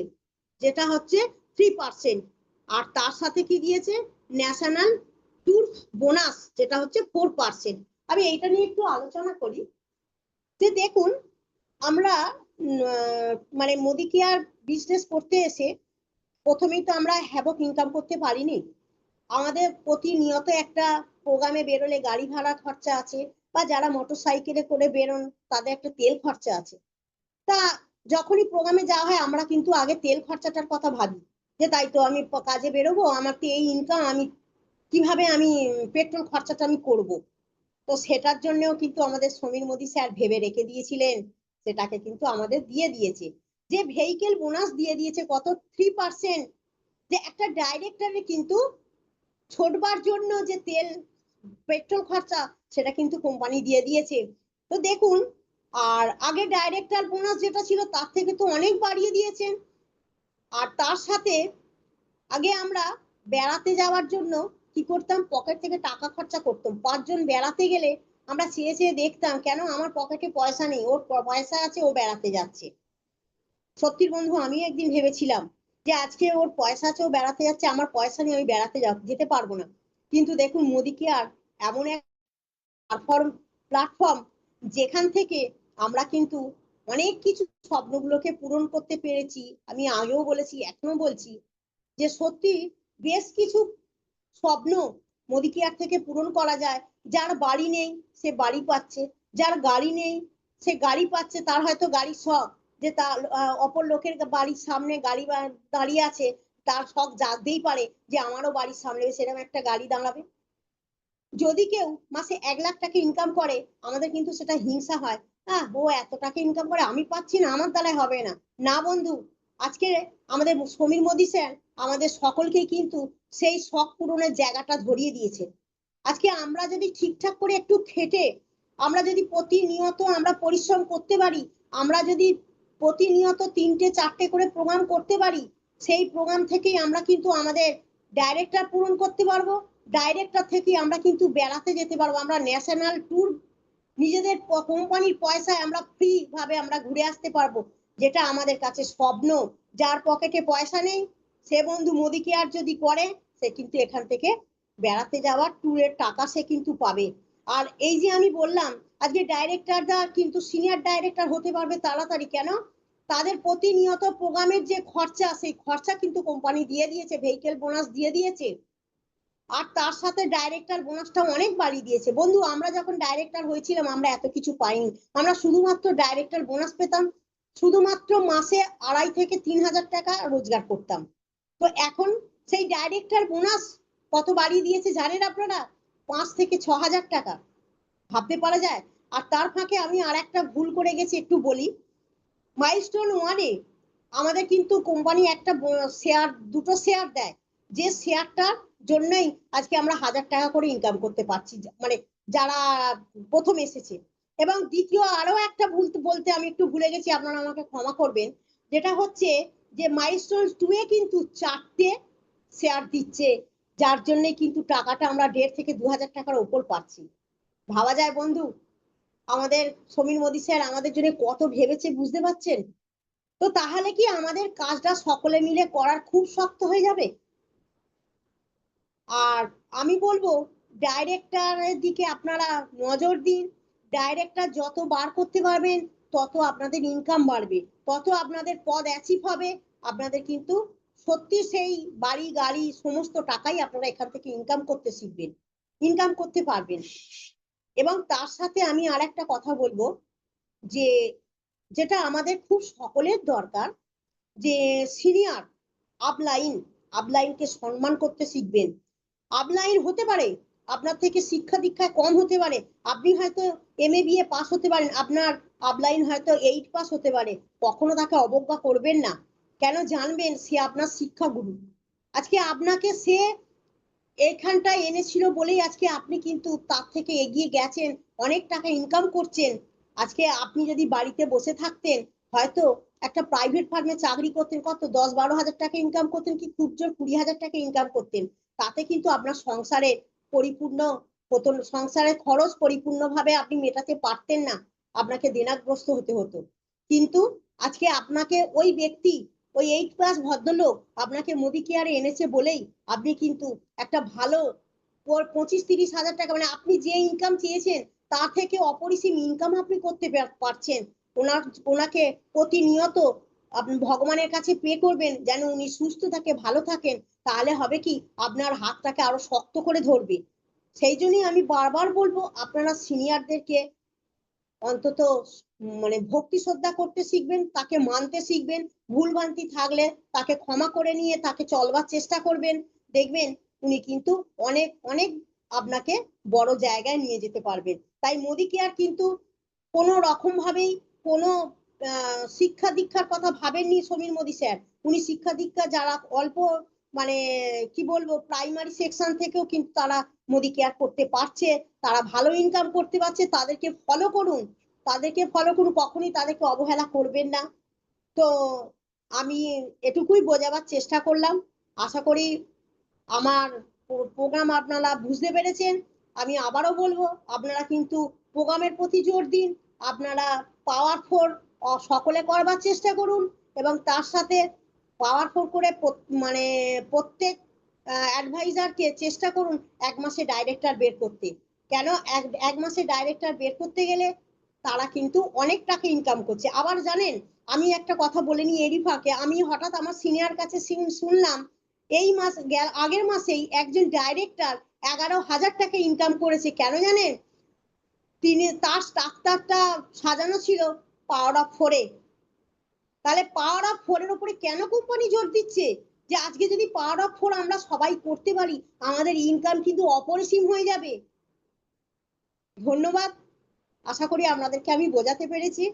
যেটা হচ্ছে 3%। আর তার সাথে কি দিয়েছে, ন্যাশনাল ট্যুর বোনাস যেটা হচ্ছে 4%। আমি এইটা নিয়ে একটু আলোচনা করি যে দেখুন আমরা মানে মোদি কেয়ার বিজনেস করতে এসে প্রথমেই তো আমরা হ্যাভক ইনকাম করতে পারিনি। আমাদের প্রতিনিয়ত একটা প্রোগ্রামে বেরোলে গাড়ি ভাড়া খরচা আছে, বা যারা মোটর সাইকেলে করে বেরোন তাদের একটা তেল খরচা আছে। তা যখনই প্রোগ্রামে যাওয়া হয় আমরা কিন্তু আগে তেল খরচাটার কথা ভাবি, যে তাই তো আমি কাজে বেরোবো, আমার তো এই ইনকাম, আমি কিভাবে আমি পেট্রোল খরচাটা আমি করব। তো সেটার জন্যও কিন্তু আমাদের সমীর মোদি স্যার ভেবে রেখে দিয়েছিলেন, সেটাকে কিন্তু আমাদের দিয়ে দিয়েছে। যে ভেহিকেল বোনাস দিয়ে দিয়েছে কত, 3%। যে একটা ডাইরেক্টরে কিন্তু ছোটবার জন্য যে তেল পেট্রোল খরচা সেটা কিন্তু কোম্পানি দিয়ে দিয়েছে। তো দেখুন, আর আগে ডাইরেক্টর বোনাস যেটা ছিল তার থেকে তো অনেক বাড়িয়ে দিয়েছেন। আর তার সাথে আগে আমরা বেড়াতে যাওয়ার জন্য কি করতাম, পকেট থেকে টাকা খরচা করতাম। 5 জন বেড়াতে গেলে আমরা চেয়ে চেয়ে দেখতাম কেন আমার পকেটে পয়সা নেই, ওর পয়সা আছে, ও বেড়াতে যাচ্ছে। সত্যির বন্ধু আমি একদিন ভেবেছিলাম যে আজকে ওর পয়সা আছে, ও বেড়াতে যাচ্ছে, আমার পয়সা নেই, আমি বেড়াতে যেতে পারবো না। কিন্তু দেখুন মোদি কেয়ার এমন এক প্ল্যাটফর্ম যেখান থেকে আমরা কিন্তু অনেক কিছু স্বপ্নগুলোকে পূরণ করতে পেরেছি। আমি আগেও বলেছি, এখনো বলছি যে সত্যি বেশ কিছু স্বপ্ন মোদি কেয়ার থেকে পূরণ করা যায়। যার বাড়ি নেই সে বাড়ি পাচ্ছে, যার গাড়ি নেই সে গাড়ি পাচ্ছে। তার হয়তো গাড়ির শখ, যে তার অপর লোকের বাড়ির সামনে গাড়ি দাঁড়িয়ে আছে, তার শখ জাগতেই পারে যে আমারও বাড়ির সামনে সেরকম একটা গাড়ি দাঁড়াবে। যদি কেউ মাসে 1 লাখ টাকা ইনকাম করে আমাদের কিন্তু সেটা হিংসা হয়, ও এত টাকা ইনকাম করে আমি পাচ্ছি না, আমার দ্বারাই হবে না। না বন্ধু, আজকে আমাদের সমীর মোদি স্যার আমাদের সকলকেই কিন্তু সেই শখ পূরণের জায়গাটা ধরিয়ে দিয়েছে। আজকে আমরা যদি ঠিকঠাক করে একটু খেটে, আমরা যদি প্রতিনিয়ত আমরা পরিশ্রম করতে পারি, আমরা যদি প্রতিনিয়ত 3টে 4টে করে প্রোগ্রাম করতে পারি, সেই প্রোগ্রাম থেকেই আমরা কিন্তু আমাদের ডাইরেক্টর পূরণ করতে পারবো। ডাইরেক্টর থেকে আমরা কিন্তু বেড়াতে যেতে পারবো, আমরা ন্যাশনাল ট্যুর নিজেদের কোম্পানির পয়সায় আমরা ফ্রি ভাবে আমরা ঘুরে আসতে পারবো, যেটা আমাদের কাছে স্বপ্ন। যার পকেটে পয়সা নেই সে বন্ধু মোদি কেয়ার যদি করে, সে কিন্তু এখান থেকে বেড়াতে যাওয়ার ট্যুরের টাকা সে কিন্তু পাবে। আর এই যে আমি বললাম আজকে ডাইরেক্টররা কিন্তু সিনিয়র ডাইরেক্টর হতে পারবে তাড়াতাড়ি, কেন, তাদের প্রতিনিয়ত প্রোগ্রামের যে খরচা সেই খরচা কিন্তু কোম্পানি দিয়ে দিয়েছে, ভেহিকেল বোনাস দিয়ে দিয়েছে। আর তার সাথে ডাইরেক্টর বোনাসটা অনেক বাড়িয়ে দিয়েছে। বন্ধু আমরা যখন ডাইরেক্টর হয়েছিলাম আমরা এত কিছু পাইনি, আমরা শুধুমাত্র ডাইরেক্টর বোনাস পেতাম, শুধুমাত্র মাসে 2.5 থেকে 3,000 টাকা রোজগার করতাম। তো এখন সেই ডাইরেক্টর বোনাস কত বাড়িয়ে দিয়েছে জানেন আপনারা, 5 থেকে 6,000 টাকা, ভাবতে পারা যায়। আর তার ফাঁকে আমি আর একটা ভুল করে গেছি, একটু বলি। মাইলস্টোন 1-এ আমাদের কিন্তু কোম্পানি একটা শেয়ার, 2টো শেয়ার দেয়, যে শেয়ারটার জন্যই আজকে আমরা 1,000 টাকা করে ইনকাম করতে পারছি, মানে যারা প্রথম এসেছে। এবং দ্বিতীয় আরো একটা ভুল বলতে আমি একটু ভুলে গেছি, আপনারা আমাকে ক্ষমা করবেন, যেটা হচ্ছে যে মাইলস্টোন 2 এ কিন্তু 4টে শেয়ার দিচ্ছে, যার জন্য কিন্তু টাকাটা আমরা 1.5 থেকে 2,000 টাকার ওপর পাচ্ছি। ভাবা যায় বন্ধু, আমাদের সমীর মোদী স্যার আমাদের জন্য কত ভেবেছে, বুঝতে পারছেন? তো তাহলে কি আমাদের কাজটা সকলে মিলে করার খুব শক্ত হয়ে যাবে? আর আমি বলবো ডাইরেক্টরের দিকে আপনারা নজর দিন। ডাইরেক্টর যত বার করতে পারবেন তত আপনাদের ইনকাম বাড়বে, তত আপনাদের পদ অ্যাচিভ হবে। আপনাদের কিন্তু সত্যি সেই বাড়ি গাড়ি সমস্ত টাকাই আপনারা এখান থেকে ইনকাম করতে শিখবেন, ইনকাম করতে পারবেন। এবং তার সাথে আমি আর একটা কথা বলবো, যে যেটা আমাদের খুব সকলের দরকার, যে সিনিয়র আপলাইনকে সম্মান করতে শিখবেন। আপলাইন হতে পারে আপনার থেকে শিক্ষা দীক্ষায় কম হতে পারে, আপনি হয়তো MA BA পাস হতে পারেন, আপনার আপলাইন হয়তো 8 পাস হতে পারে, কখনো তাকে অবজ্ঞা করবেন না। কেন জানবেন, সে আপনার শিক্ষাগুরু। আজকে আপনাকে সে এখানটায় এনেছিল বলেই আজকে আপনি কিন্তু তার থেকে এগিয়ে গেছেন, অনেক টাকা ইনকাম করছেন। আজকে আপনি যদি বাড়িতে বসে থাকতেন, হয়তো একটা প্রাইভেট ফার্মে চাকরি করতেন, কত 10-12 হাজার টাকা ইনকাম করতেন, কি খুব জোর 20,000 টাকা ইনকাম করতেন। তাতে কিন্তু আপনার সংসারে পরিপূর্ণ হতো, সংসারের খরচ পরিপূর্ণভাবে আপনি মেটাতে পারতেন না, আপনাকে দেনাগ্রস্ত হতে হতো। কিন্তু আজকে আপনাকে ওই ব্যক্তি, ওই 8 ক্লাস ভদ্রলোক আপনাকে মোদি কেয়ারে এনেছে বলেই আপনি কিন্তু একটা ভালো 25-30 হাজার টাকা, মানে আপনি যে ইনকাম চেয়েছেন তার থেকে অপরিসীম ইনকাম আপনি করতে পারছেন। ওনাকে প্রতিনিয়ত আপনি ভগবানের কাছে প্রে করবেন যেন উনি সুস্থ থাকে, ভালো থাকেন। তাহলে হবে কি, আপনার হাতটাকে আরো শক্ত করে ধরবে। সেই জন্যই আমি বারবার বলবো, আপনারা সিনিয়রদেরকে অন্তত মানে ভক্তি শ্রদ্ধা করতে শিখবেন, তাকে মানতে শিখবেন, ভুলভ্রান্তি থাকলে তাকে ক্ষমা করে নিয়ে তাকে চলবার চেষ্টা করবেন। দেখবেন উনি কিন্তু অনেক অনেক আপনাকে বড় জায়গায় নিয়ে যেতে পারবেন। তাই মোদি কেয়ার কিন্তু কোনো রকম ভাবেই কোনো শিক্ষা দীক্ষার কথা ভাবেননি সমীর মোদী স্যার। উনি শিক্ষা দীক্ষা যারা অল্প মানে কি বলবো প্রাইমারি সেকশন থেকেও কিন্তু তারা মোদি কেয়ার করতে পারছে, তারা ভালো ইনকাম করতে পারছে। তাদেরকে ফলো করুন, তাদেরকে ফলো করুন, কখনই তাদেরকে অবহেলা করবেন না। তো আমি এটুকুই বোঝাবার চেষ্টা করলাম। আশা করি আমার প্রোগ্রাম আপনারা বুঝতে পেরেছেন। আমি আবারও বলবো, আপনারা কিন্তু প্রোগ্রামের প্রতি জোর দিন, আপনারা পাওয়ারফুল সকলে করবার চেষ্টা করুন। এবং তার সাথে পাওয়ারফুল করে মানে প্রত্যেক অ্যাডভাইজারকে চেষ্টা করুন 1 মাসে ডাইরেক্টর বের করতে। কেন এক মাসে ডাইরেক্টর বের করতে গেলে তারা কিন্তু অনেক টাকা ইনকাম করছে। আবার জানেন, আমি একটা কথা বলে নি এরই ফাঁকে, আমি হঠাৎ আমার সিনিয়র কাছে শুনলাম এই আগের মাসেই একজন ডাইরেক্টর 11,000 টাকা ইনকাম করেছে। কেন জানেন? তার স্ট্রাকচারটা সাজানো ছিল পাওয়ার অফ 4-এ। তাহলে পাওয়ার অফ 4-এর উপরে কেন কোম্পানি জোর দিচ্ছে? যে আজকে যদি পাওয়ার অফ 4 আমরা সবাই করতে পারি, আমাদের ইনকাম কিন্তু অপরিসীম হয়ে যাবে। ধন্যবাদ, আশা করি আপনাদেরকে আমি বোঝাতে পেরেছি।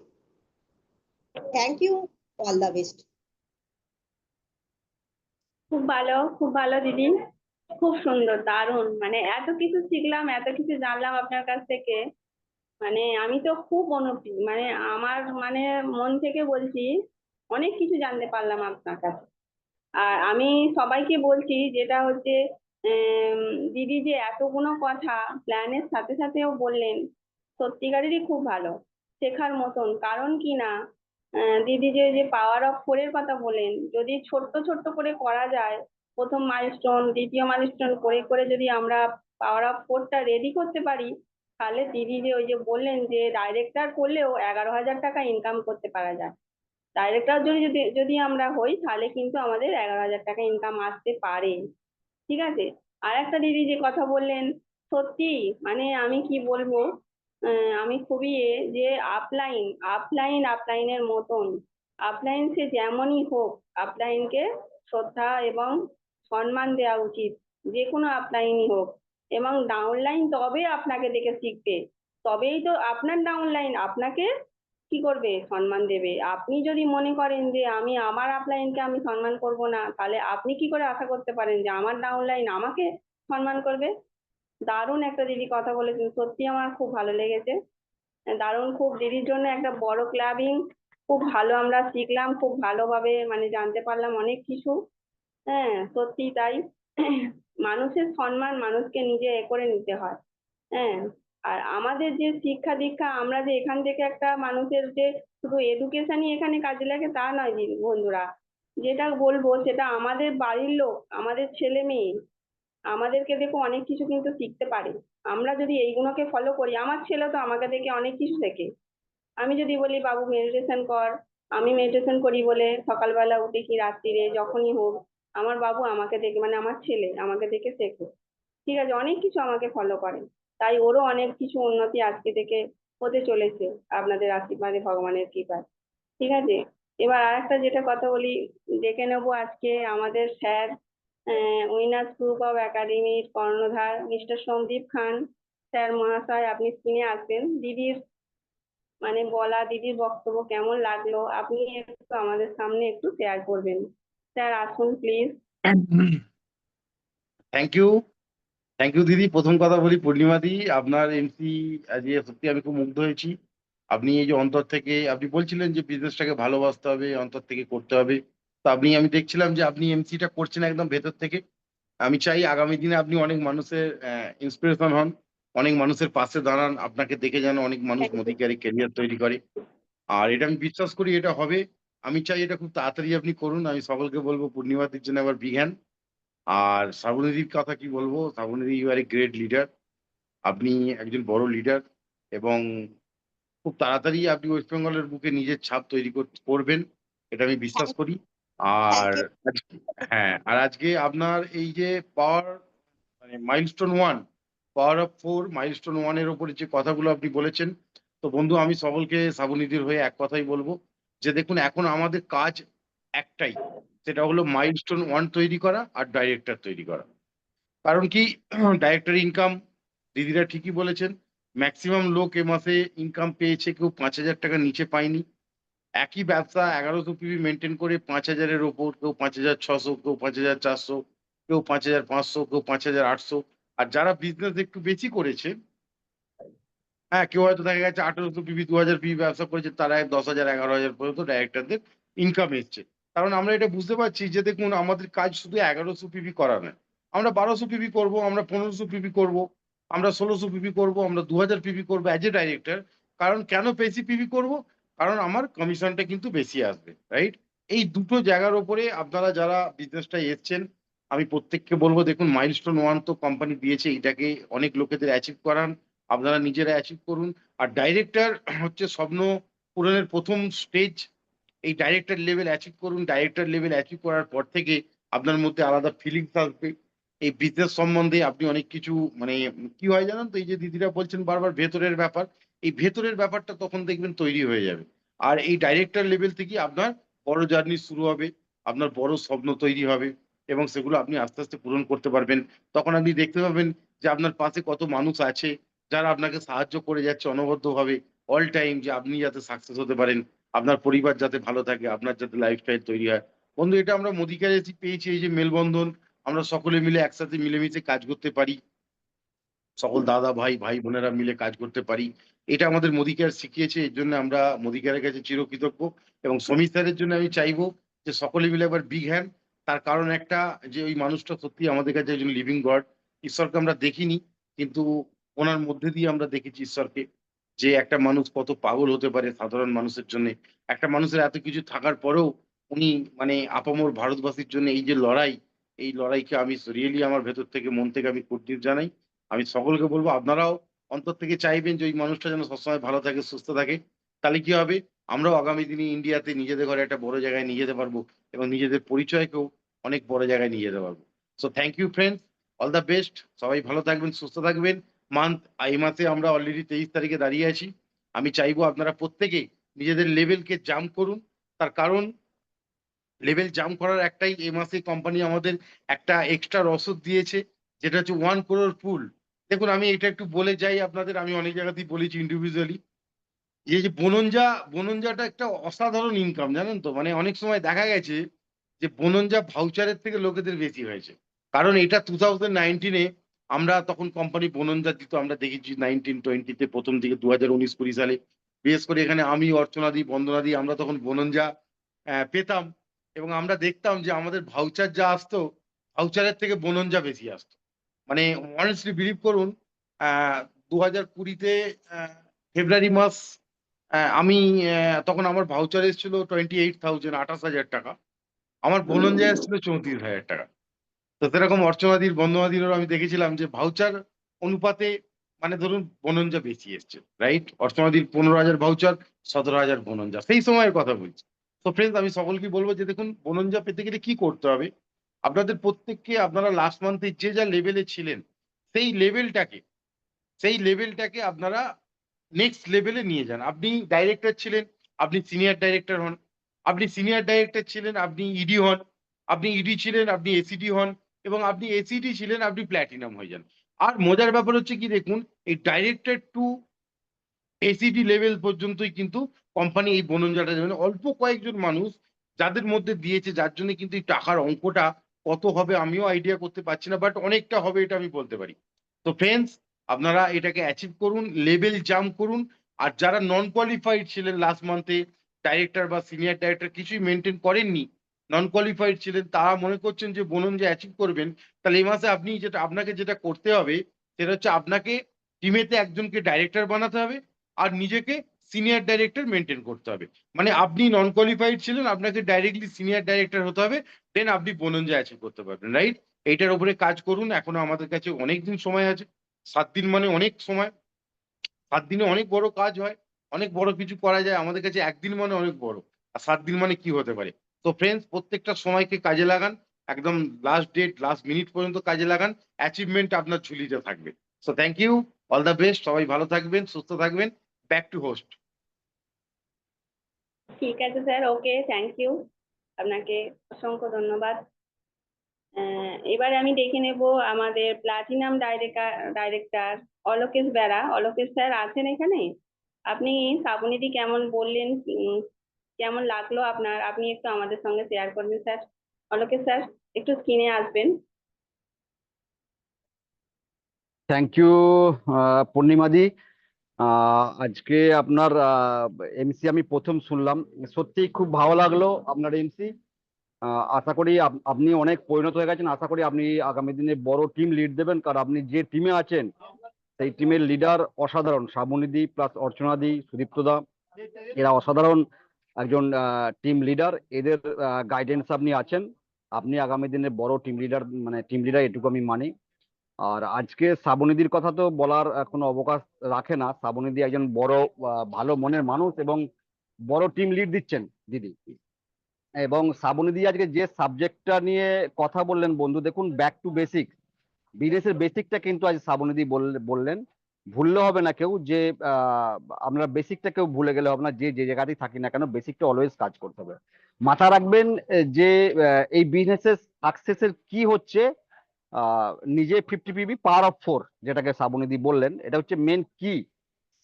Thank you, all the best. খুব ভালো দিদি, খুব সুন্দর, দারুণ, মানে এত কিছু শিখলাম, এত কিছু জানলাম আপনার কাছ থেকে। মানে আমি তো খুব মানে আমার মানে মন থেকে বলছি, অনেক কিছু জানতে পারলাম আপনার কাছে। আর আমি সবাইকে বলছি যেটা হচ্ছে উম, দিদি যে এতগুলো কথা প্ল্যানের সাথে সাথেও বললেন, সত্যিকারেরই খুব ভালো, শেখার মতন। কারণ কি না, দিদি যে পাওয়ার অফ 4-এর কথা বলেন, যদি ছোট্ট ছোট্ট করে করা যায়, প্রথম মাইলস্টোন দ্বিতীয় মাইলস্টোন করে করে যদি আমরা পাওয়ার অফ 4টা রেডি করতে পারি, তাহলে দিদি যে ওই যে বললেন যে ডাইরেক্টর করলেও 11,000 টাকা ইনকাম করতে পারা যায়। ডাইরেক্টর যদি যদি যদি আমরা হই, তাহলে কিন্তু আমাদের 11,000 টাকা ইনকাম আসতে পারে। ঠিক আছে। আর একটা দিদি যে কথা বললেন, সত্যি মানে আমি কি বলবো, আমি খুবই যে আপলাইনের মতন, আপলাইন সে যেমনই হোক, আপলাইনকে শ্রদ্ধা এবং সম্মান দেওয়া উচিত, যে কোনো আপলাইনই হোক। এবং ডাউনলাইন তবে আপনাকে দেখে শিখবে, তবেই তো আপনার ডাউনলাইন আপনাকে কি করবে, সম্মান দেবে। আপনি যদি মনে করেন যে আমি আমার আপলাইনকে আমি সম্মান করব না, তাহলে আপনি কি করে আশা করতে পারেন যে আমার ডাউনলাইন আমাকে সম্মান করবে? দারুণ একটা দিদি কথা বলেছেন, সত্যি আমার খুব ভালো লেগেছে। দারুণ, খুব দিদির জন্য একটা বড় ক্লাবিং, খুব ভালো আমরা শিখলাম, খুব ভালোভাবে মানে জানতে পারলাম অনেক কিছু। হ্যাঁ, সত্যি তাই। মানুষের সম্মান মানুষকে নিজে করে নিতে হয়। হ্যাঁ, আর আমাদের যে শিক্ষা দীক্ষা, আমরা যে এখান থেকে একটা মানুষের যে শুধু এডুকেশনই এখানে কাজে লাগে তা নয় দিদি বন্ধুরা, যেটা বলবো সেটা আমাদের বাড়ির লোক, আমাদের ছেলে মেয়ে আমাদেরকে দেখে অনেক কিছু কিন্তু শিখতে পারে। আমরা যদি এইগুলোকে ফলো করি, আমার ছেলে তো আমাকে দেখে অনেক কিছু শেখে। আমি যদি বলি বাবু মেডিটেশন কর, আমি মেডিটেশন করি বলে সকালবেলা উঠে কি রাত্রিরে যখনই হোক, আমার বাবু আমাকে দেখে মানে আমার ছেলে আমাকে দেখে শেখে। ঠিক আছে, অনেক কিছু আমাকে ফলো করে। তাই ওরও অনেক কিছু উন্নতি আজকে থেকে হতে চলেছে আপনাদের আশীর্বাদে, ভগবানের কৃপায়। ঠিক আছে, এবার আরেকটা যেটা কথা বলি, ডেকে নেবো আজকে আমাদের স্যার, উইনার্স গ্রুপ অফ একাডেমির কর্ণধার মিস্টার সন্দীপ খান স্যার মহাশয়। আপনি স্ক্রিনে আসবেন। দিদির মানে বলা, দিদির বক্তব্য কেমন লাগলো আপনি একটু আমাদের সামনে একটু শেয়ার করবেন। স্যার আসুন প্লিজ। থ্যাংক ইউ দিদি। প্রথম কথা বলি পূর্ণিমা দি, আপনার এমসি আজকে সত্যি আমি খুব মুগ্ধ হয়েছি। আপনি এই যে অন্তর থেকে আপনি বলছিলেন যে বিজনেসটাকে ভালোবাসতে হবে, অন্তর থেকে করতে হবে। তো আমি দেখছিলাম যে আপনি এমসিটা করছেন একদম ভেতর থেকে। আমি চাই আগামী দিনে আপনি অনেক মানুষের ইন্সপিরেশন হন, অনেক মানুষের পাশে দাঁড়ান, আপনাকে দেখে যেন অনেক মানুষ মোদিকারি ক্যারিয়ার তৈরি করে। আর এটা আমি বিশ্বাস করি এটা হবে। আমি চাই এটা খুব তাড়াতাড়ি আপনি করুন। আমি সকলকে বলবো পূর্ণিমাদির জন্য আবার বিগ হ্যান্ড। আর শ্রাবণীদির কথা কি বলবো, শ্রাবণীদি you are a great leader. আপনি একজন বড় লিডার এবং খুব তাড়াতাড়ি আপনি ওয়েস্ট বেঙ্গলের বুকে নিজের ছাপ তৈরি করবেন, এটা আমি বিশ্বাস করি। আর হ্যাঁ, আর আজকে আপনার এই যে পাওয়ার মানে মাইলস্টোন 1, পাওয়ার অফ 4, মাইলস্টোন 1 এর উপরে যে কথাগুলো আপনি বলেছেন, তো বন্ধু আমি সকলকে শ্রাবণীদির হয়ে এক কথাই বলবো যে দেখুন এখন আমাদের কাজ একটাই, সেটা হলো মাইলস্টোন 1 তৈরি করা আর ডাইরেক্টর তৈরি করা। কারণ কি ডাইরেক্টর ইনকাম, দিদিরা ঠিকই বলেছেন, ম্যাক্সিমাম লোক এ মাসে ইনকাম পেয়েছে, কেউ 5,000 টাকার নিচে পায়নি। একই ব্যবসা 1100 পিবি মেনটেন করে 5,000-এর ওপর, কেউ 5,600, কেউ 5,400, কেউ 5,500, কেউ 5,800। আর যারা বিজনেস একটু বেশি করেছে, হ্যাঁ কেউ হয়তো দেখা গেছে 1,800 পিবি 2,000 পিবি ব্যবসা করেছে, তারা 10,000 11,000 পর্যন্ত ডাইরেক্টরদের ইনকাম এসছে। কারণ আমরা এটা বুঝতে পারছি যে দেখুন আমাদের কাজ শুধু 1100 পিবি করা নয়, আমরা 1200 পিবি করবো, আমরা 1500 পিবি করবো, আমরা 1600 পিবি করবো, আমরা 2,000 পিবি করবো অ্যাজ এ ডাইরেক্টর। কারণ কেন বেশি পিবি করবো? কারণ আমার কমিশনটা কিন্তু বেশি আসবে, রাইট? এই দুটো জায়গার উপরে আপনারা যারা বিজনেসটা এসছেন, আমি প্রত্যেককে বলবো দেখুন মাইলস্টোন 1 তো কোম্পানি দিয়েছে, এটাকে অনেক লোকেদের অ্যাচিভ করান, আপনারা নিজেরা অ্যাচিভ করুন। আর ডাইরেক্টর হচ্ছে স্বপ্ন পূরণের প্রথম স্টেজ। এই ডাইরেক্টর লেভেল অ্যাচিভ করুন। ডাইরেক্টর লেভেল অ্যাচিভ করার পর থেকে আপনার মধ্যে আলাদা ফিলিংস আসবে এই বিজনেস সম্বন্ধে। আপনি অনেক কিছু মানে কি হয় জানেন তো, এই যে দিদিরা বলছেন বারবার ভেতরের ব্যাপার, এই ভেতরের ব্যাপারটা তখন দেখবেন তৈরি হয়ে যাবে। আর এই ডাইরেক্টর লেভেল থেকে আপনার বড় জার্নি শুরু হবে, আপনার বড় স্বপ্ন তৈরি হবে এবং সেগুলো আপনি আস্তে আস্তে পূরণ করতে পারবেন। তখন আপনি দেখতে পাবেন যে আপনার পাশে কত মানুষ আছে যারা আপনাকে সাহায্য করে যাচ্ছে অনবদ্যভাবে অল টাইম, যে আপনি যাতে সাকসেস হতে পারেন, আপনার পরিবার যাতে ভালো থাকে, আপনার যাতে লাইফস্টাইল তৈরি হয়। বন্ধু এটা আমরা মোদিকারে পেয়েছি, এই যে মেলবন্ধন, আমরা সকলে মিলে একসাথে মিলেমিশে কাজ করতে পারি, সকল দাদা ভাই ভাই বোনেরা মিলে কাজ করতে পারি, এটা আমাদের মোদি কেয়ার শিখিয়েছে। এর জন্য আমরা মোদি কেয়ারের কাছে চিরকৃতজ্ঞ। এবং সমীর স্যারের জন্য আমি চাইবো যে সকলে মিলে একবার বিগ হ্যান্ড। তার কারণ একটা, যে ওই মানুষটা সত্যি আমাদের কাছে একজন লিভিং গড। ঈশ্বরকে আমরা দেখিনি, কিন্তু ওনার মধ্যে দিয়ে আমরা দেখেছি ঈশ্বরকে, যে একটা মানুষ কত পাগল হতে পারে সাধারণ মানুষের জন্য। একটা মানুষের এত কিছু থাকার পরেও উনি মানে আপামর ভারতবাসীর জন্য এই যে লড়াই, এই লড়াইকে আমি রিয়েলি আমার ভেতর থেকে মন থেকে আমি কর্তৃত্ব জানাই। আমি সকলকে বলবো আপনারাও অন্তর থেকে চাইবেন যে ওই মানুষটা যেন সবসময় ভালো থাকে, সুস্থ থাকে। তাহলে কি হবে, আমরাও আগামী দিনে ইন্ডিয়াতে নিজেদের ঘরে একটা বড় জায়গায় নিয়ে যেতে পারবো এবং নিজেদের পরিচয়কেও অনেক বড় জায়গায় নিয়ে যেতে পারবো। So thank you friends, all the best. সবাই ভালো থাকবেন, সুস্থ থাকবেন। এই মাসে আমরা অলরেডি 23 তারিখে দাঁড়িয়ে আছি। আমি চাইবো আপনারা প্রত্যেকে নিজেদের লেভেলকে জাম্প করুন। তার কারণ লেভেল জাম্প করার একটাই, এই মাসে কোম্পানি আমাদের একটা এক্সট্রা রসদ দিয়েছে, যেটা হচ্ছে 1 crore পুল। দেখুন আমি এটা একটু বলে যাই আপনাদের, আমি অনেক জায়গাতেই বলেছি ইন্ডিভিজুয়ালি, এই যে বনঞ্জাটা একটা অসাধারণ ইনকাম, জানেন তো। মানে অনেক সময় দেখা গেছে যে বনঞ্জা ভাউচারের থেকে লোকেদের বেশি হয়েছে। কারণ এটা 2019-এ আমরা তখন কোম্পানি বনঞ্জা দিত, আমরা দেখেছি 1920-তে প্রথম দিকে 2019-20 সালে বিশেষ করে এখানে আমি, অর্চনাদি, বন্দনাদি আমরা তখন বনঞ্জা পেতাম এবং আমরা দেখতাম যে আমাদের ভাউচার যা আসতো ভাউচারের থেকে বনঞ্জা বেশি আসতো। মানে অনেস্টলি বিলিভ করুন 2020-তে ফেব্রুয়ারি মাস আমি তখন আমার ভাউচার এসেছিল 28,000, 28,000 টাকা, আমার বনঞ্জা এসেছিল 34,000 টাকা। তো সেরকম অর্চনাদির, বন্দনাদিরও আমি দেখেছিলাম যে ভাউচার অনুপাতে মানে ধরুন বনঞ্জা বেশি এসছে, রাইট? অর্চনাদির 15,000 ভাউচার, 17,000 বনঞ্জা, সেই সময়ের কথা বলছি। তো ফ্রেন্ডস, আমি সকলকে বলবো যে দেখুন, বনঞ্জা পেতে গেলে কি করতে হবে, আপনাদের প্রত্যেককে আপনারা লাস্ট মান্থে যে যা লেভেলে ছিলেন সেই লেভেলটাকে আপনারা নেক্সট লেভেলে নিয়ে যান। আপনি ডাইরেক্টর ছিলেন, আপনি সিনিয়র ডাইরেক্টর হন, আপনি সিনিয়র ডাইরেক্টর ছিলেন, আপনি ইডি হন, আপনি ইডি ছিলেন, আপনি এসিডি হন, এবং আপনি এসিডি ছিলেন, আপনি প্ল্যাটিনাম হয়ে যান। আর মজার ব্যাপার হচ্ছে কি দেখুন, এই ডাইরেক্টর টু এসিডি লেভেল পর্যন্তই কিন্তু কোম্পানি এই বনঞ্জাটা দেবে। অল্প কয়েকজন মানুষ যাদের মধ্যে দিয়েছে, যার জন্য কিন্তু এই টাকার অঙ্কটা কত হবে আমিও আইডিয়া করতে পারছি না, বাট অনেকটা হবে এটা আমি বলতে পারি। তো ফ্রেন্ডস, আপনারা এটাকে অ্যাচিভ করুন, লেভেল জাম্প করুন। আর যারা নন কোয়ালিফাইড ছিলেন লাস্ট মান্থে, ডাইরেক্টর বা সিনিয়র ডাইরেক্টর কিছুই মেনটেন করেননি, নন কোয়ালিফাইড ছিলেন, তারা মনে করছেন যে বনঞ্জা অ্যাচিভ করবেন, তাহলে এই মাসে আপনাকে যেটা করতে হবে সেটা হচ্ছে আপনাকে টিমেতে একজনকে ডাইরেক্টর বানাতে হবে আর নিজেকে সিনিয়র ডাইরেক্টর মেনটেন করতে হবে। মানে আপনি নন কোয়ালিফাইড ছিলেন, আপনাকে ডাইরেক্টলি সিনিয়র ডাইরেক্টর হতে হবে, দেন আপনি বনঞ্জা অ্যাচিভ করতে পারবেন, রাইট? এইটার উপরে কাজ করুন। এখনো আমাদের কাছে অনেক দিন সময় আছে, 7 দিন মানে অনেক সময়। 7 দিনে অনেক বড় কাজ হয়, অনেক বড় কিছু করা যায়। আমাদের কাছে একদিন মানে অনেক বড়, আর 7 দিন মানে কি হতে পারে। তো ফ্রেন্ডস, প্রত্যেকটা সময়কে কাজে লাগান, একদম লাস্ট ডেট, লাস্ট মিনিট পর্যন্ত কাজে লাগান, অ্যাচিভমেন্ট আপনার ঝুলিতে থাকবে। So thank you, all the best, সবাই ভালো থাকবেন, সুস্থ থাকবেন। Back to host. ঠিক আছে স্যার, ওকে, থ্যাংক ইউ, আপনাকে অসংখ্য ধন্যবাদ। এবারে আমি দেখে নেব আমাদের platinum director Alokesh Bera. Alokesh sir আছেন এখানে? আপনি শ্রাবণীদি কেমন বললেন, কেমন লাগলো আপনার, আপনি একটু আমাদের সঙ্গে শেয়ার করবেন স্যার। অলোকেশ স্যার, একটু স্ক্রিনে আসবেন। থ্যাংক ইউ পূর্ণিমাদি। আজকে আপনার এমসি আমি প্রথম শুনলাম, সত্যি খুব ভালো লাগলো আপনার এমসি। আশা করি আপনি অনেক পরিণত হয়ে গেছেন, আশা করি আপনি আগামী দিনে বড় টিম লিড দেবেন, কারণ আপনি যে টিমে আছেন সেই টিমের লিডার অসাধারণ। শ্রাবণীদি প্লাস অর্চনাদি, সুদীপ্তদা, এরা অসাধারণ একজন টিম লিডার। এদের গাইডেন্স আপনি আছেন, আপনি আগামী দিনে বড় টিম লিডার, এটুকু আমি মানি। আর আজকে শ্রাবণীদির কথা তো বলার কোনো অবকাশ রাখে না। শ্রাবণীদি একজন বড় ভালো মনের মানুষ এবং বড় টিম লিড দিচ্ছেন দিদি। এবং শ্রাবণীদি আজকে যে সাবজেক্টটা নিয়ে কথা বললেন বন্ধু, দেখুন, ব্যাক টু বেসিক, বিজনেসের বেসিকটা কিন্তু আজ শ্রাবণীদি বললেন। ভুললে হবে না কেউ যে আমরা বেসিকটা কেউ ভুলে গেলে হবে না, যে যে জায়গাতেই থাকি না কেন বেসিকটা অলওয়েজ কাজ করতে হবে। মাথা রাখবেন যে এই বিজনেসের সাকসেসের কি হচ্ছে, নিজে 50 পিবি পাওয়ার অফ 4, যেটাকে শ্রাবণীদি বললেন, এটা হচ্ছে মেন কি।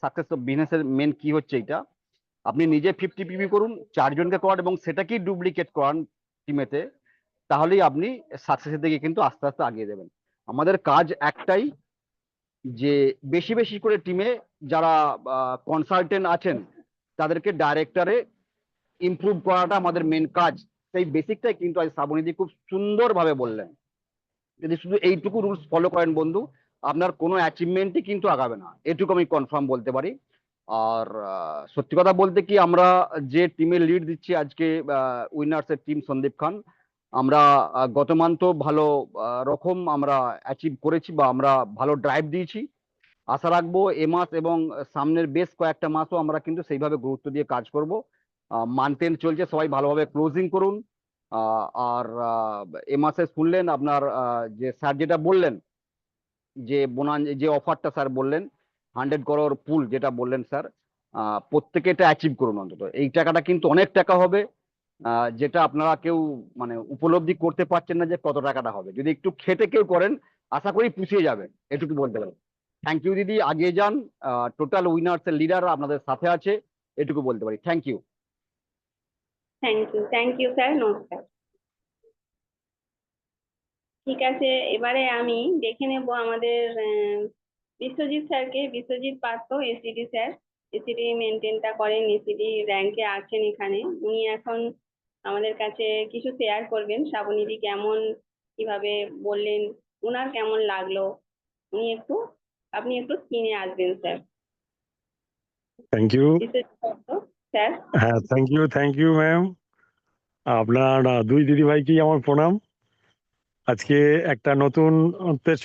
সাকসেস অফ বিজনেসের মেন কি হচ্ছে এটা। আপনি নিজে 50 পিবি করুন, 4 জনকে করান এবং সেটাকেই ডুপ্লিকেট করান টিমেতে, তাহলেই আপনি সাকসেসের দিকে কিন্তু আস্তে আস্তে আগিয়ে দেবেন। আমাদের কাজ একটাই, যে বেশি বেশি করে টিমে যারা কনসালটেন্ট আছেন তাদেরকে ডাইরেক্টরে ইমপ্রুভ করাটা আমাদের মেন কাজ। সেই বেসিকটাই কিন্তু আজ শ্রাবণীদি খুব সুন্দরভাবে বললেন। যদি শুধু এইটুকু রুলস ফলো করেন বন্ধু, আপনার কোনো অ্যাচিভমেন্টই কিন্তু আগাবে না, এটুকু আমি কনফার্ম বলতে পারি। আর সত্যি কথা বলতে কি, আমরা যে টিমের লিড দিচ্ছি আজকে, উইনার্সের টিম সন্দীপ খান, আমরা গত মান্থও ভালো রকম আমরা অ্যাচিভ করেছি বা আমরা ভালো ড্রাইভ দিয়েছি। আশা রাখবো এ মাস এবং সামনের বেশ কয়েকটা মাসও আমরা কিন্তু সেইভাবে গুরুত্ব দিয়ে কাজ করব। মান্থ এন্ড চলছে, সবাই ভালোভাবে ক্লোজিং করুন। আর এ মাসে শুনলেন আপনার যে স্যার যেটা বললেন, যে অফারটা স্যার বললেন 100 crore পুল, যেটা বললেন স্যার, প্রত্যেকে এটা অ্যাচিভ করুন। অন্তত এই টাকাটা কিন্তু অনেক টাকা হবে, যেটা আপনারা কেউ মানে উপলব্ধি করতে পারছেন না যে কত টাকাটা হবে। যদি একটু খেটে কেউ করেন, আশা করি পুষিয়ে যাবেন, এটুকু বলতে পারেন। থ্যাংক ইউ দিদি, আগিয়ে যান, টোটাল উইনার্সের লিডার আপনাদের সাথে আছে, এটুকু বলতে পারি। Thank you. Thank you sir, নমস্কার। ঠিক আছে, এবারে আমি দেখে নেব আমাদের বিশ্বজিৎ স্যারকে। বিশ্বজিৎ পাত্র, এসিডি স্যার, এসিডি মেনটেনটা করেন, এসিডি র্যাঙ্কে আছেন এখানে। উনি এখন আমাদের কাছে কিছু শেয়ার করবেন, শ্রাবণীদি কেমন কিভাবে বললেন, ওনার কেমন লাগলো। আপনি একটু স্ক্রিনে আসবেন স্যার। Thank you. বিশ্বজিৎ পাত্র স্যার। হ্যাঁ, থ্যাংক ইউ ম্যাম। আপনার দুই দিদি ভাইকেই আমার প্রণাম। আজকে একটা নতুন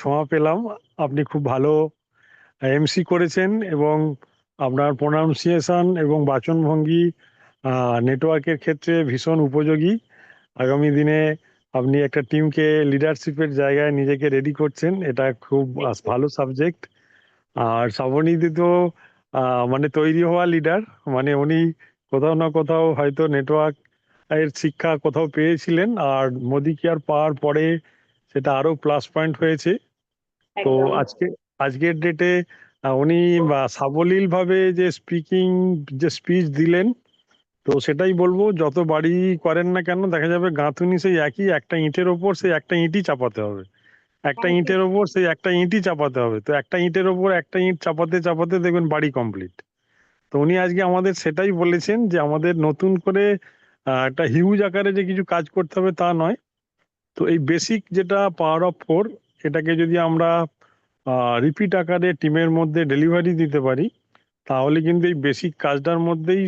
ছোঁয়া পেলাম। আপনি খুব ভালো এমসি করেছেন এবং আপনার প্রোনাউন্সিয়েশন এবং বাচনভঙ্গি নেটওয়ার্কের ক্ষেত্রে ভীষণ উপযোগী। আগামী দিনে আপনি একটা টিমকে লিডারশিপের জায়গায় নিজেকে রেডি করছেন, এটা খুব ভালো সাবজেক্ট। আর শ্রাবণীদি তো মানে তৈরি হওয়া লিডার, মানে উনি কোথাও না কোথাও হয়তো নেটওয়ার্ক এর শিক্ষা কোথাও পেয়েছিলেন, আর মোদি কেয়ার পাওয়ার পরে সেটা আরো প্লাস পয়েন্ট হয়েছে। তো একদম আজকের ডেটে উনি সাবলীল ভাবে যে স্পিচ দিলেন, তো সেটাই বলবো, যত বাড়ি করেন না কেন দেখা যাবে গাঁথুনি সেই একই, একটা ইঁটের ওপর সেই একটা ইঁটই চাপাতে হবে, একটা ইঁটের ওপর সেই একটা ইঁটই চাপাতে হবে। তো একটা ইঁটের ওপর একটা ইঁট চাপাতে চাপাতে দেখবেন বাড়ি কমপ্লিট। তো উনি আজকে আমাদের সেটাই বলেছেন যে আমাদের নতুন করে একটা হিউজ আকারে যে কিছু কাজ করতে হবে তা নয়। তো এই বেসিক যেটা পাওয়ার অফ 4, এটাকে যদি আমরা রিপিট আকারে টিমের মধ্যে ডেলিভারি দিতে পারি, তাহলে কিন্তু এই বেসিক কাজটার মধ্যেই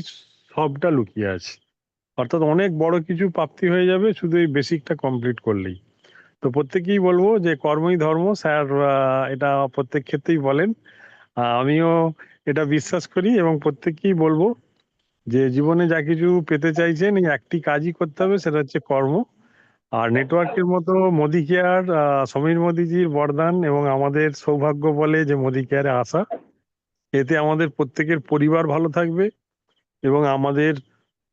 সবটা লুকিয়ে আছে। অর্থাৎ অনেক বড় কিছু প্রাপ্তি হয়ে যাবে শুধু এই বেসিকটা কমপ্লিট করলেই। তো প্রত্যেকেই বলবো যে কর্মই ধর্ম, স্যার এটা প্রত্যেক ক্ষেত্রেই বলেন। আমিও এটা বিশ্বাস করি এবং প্রত্যেককেই বলবো যে জীবনে যা কিছু পেতে চাইছেন এই একটি কাজই করতে হবে, সেটা হচ্ছে কর্ম। আর নেটওয়ার্কের মতো মোদি কেয়ার, সমীর মোদিজির বরদান এবং আমাদের সৌভাগ্য বলে যে মোদি কেয়ারে আসা, এতে আমাদের প্রত্যেকের পরিবার ভালো থাকবে এবং আমাদের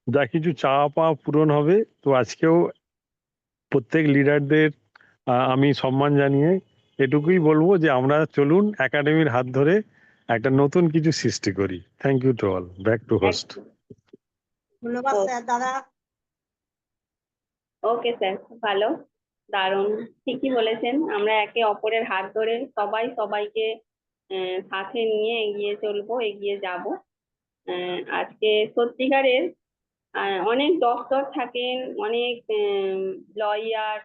যা কিছু চাওয়া পাওয়া পূরণ হবে। তো আজকেও প্রত্যেক লিডারদের আমি সম্মান জানিয়ে এটুকুই বলবো যে আমরা চলুন একাডেমির হাত ধরে একটা নতুন কিছু সৃষ্টি করি। Thank you to all, back to host. ধন্যবাদ স্যার দাদা। ওকে স্যার, খুব ভালো, দারুণ, ঠিকই বলেছেন। আমরা একে অপরের হাত ধরে সবাই সবাইকে সাথে নিয়ে এগিয়ে চলবো, এগিয়ে যাব। আজকে সত্যিকারের অনেক ডক্টর থাকেন, অনেক লয়ার,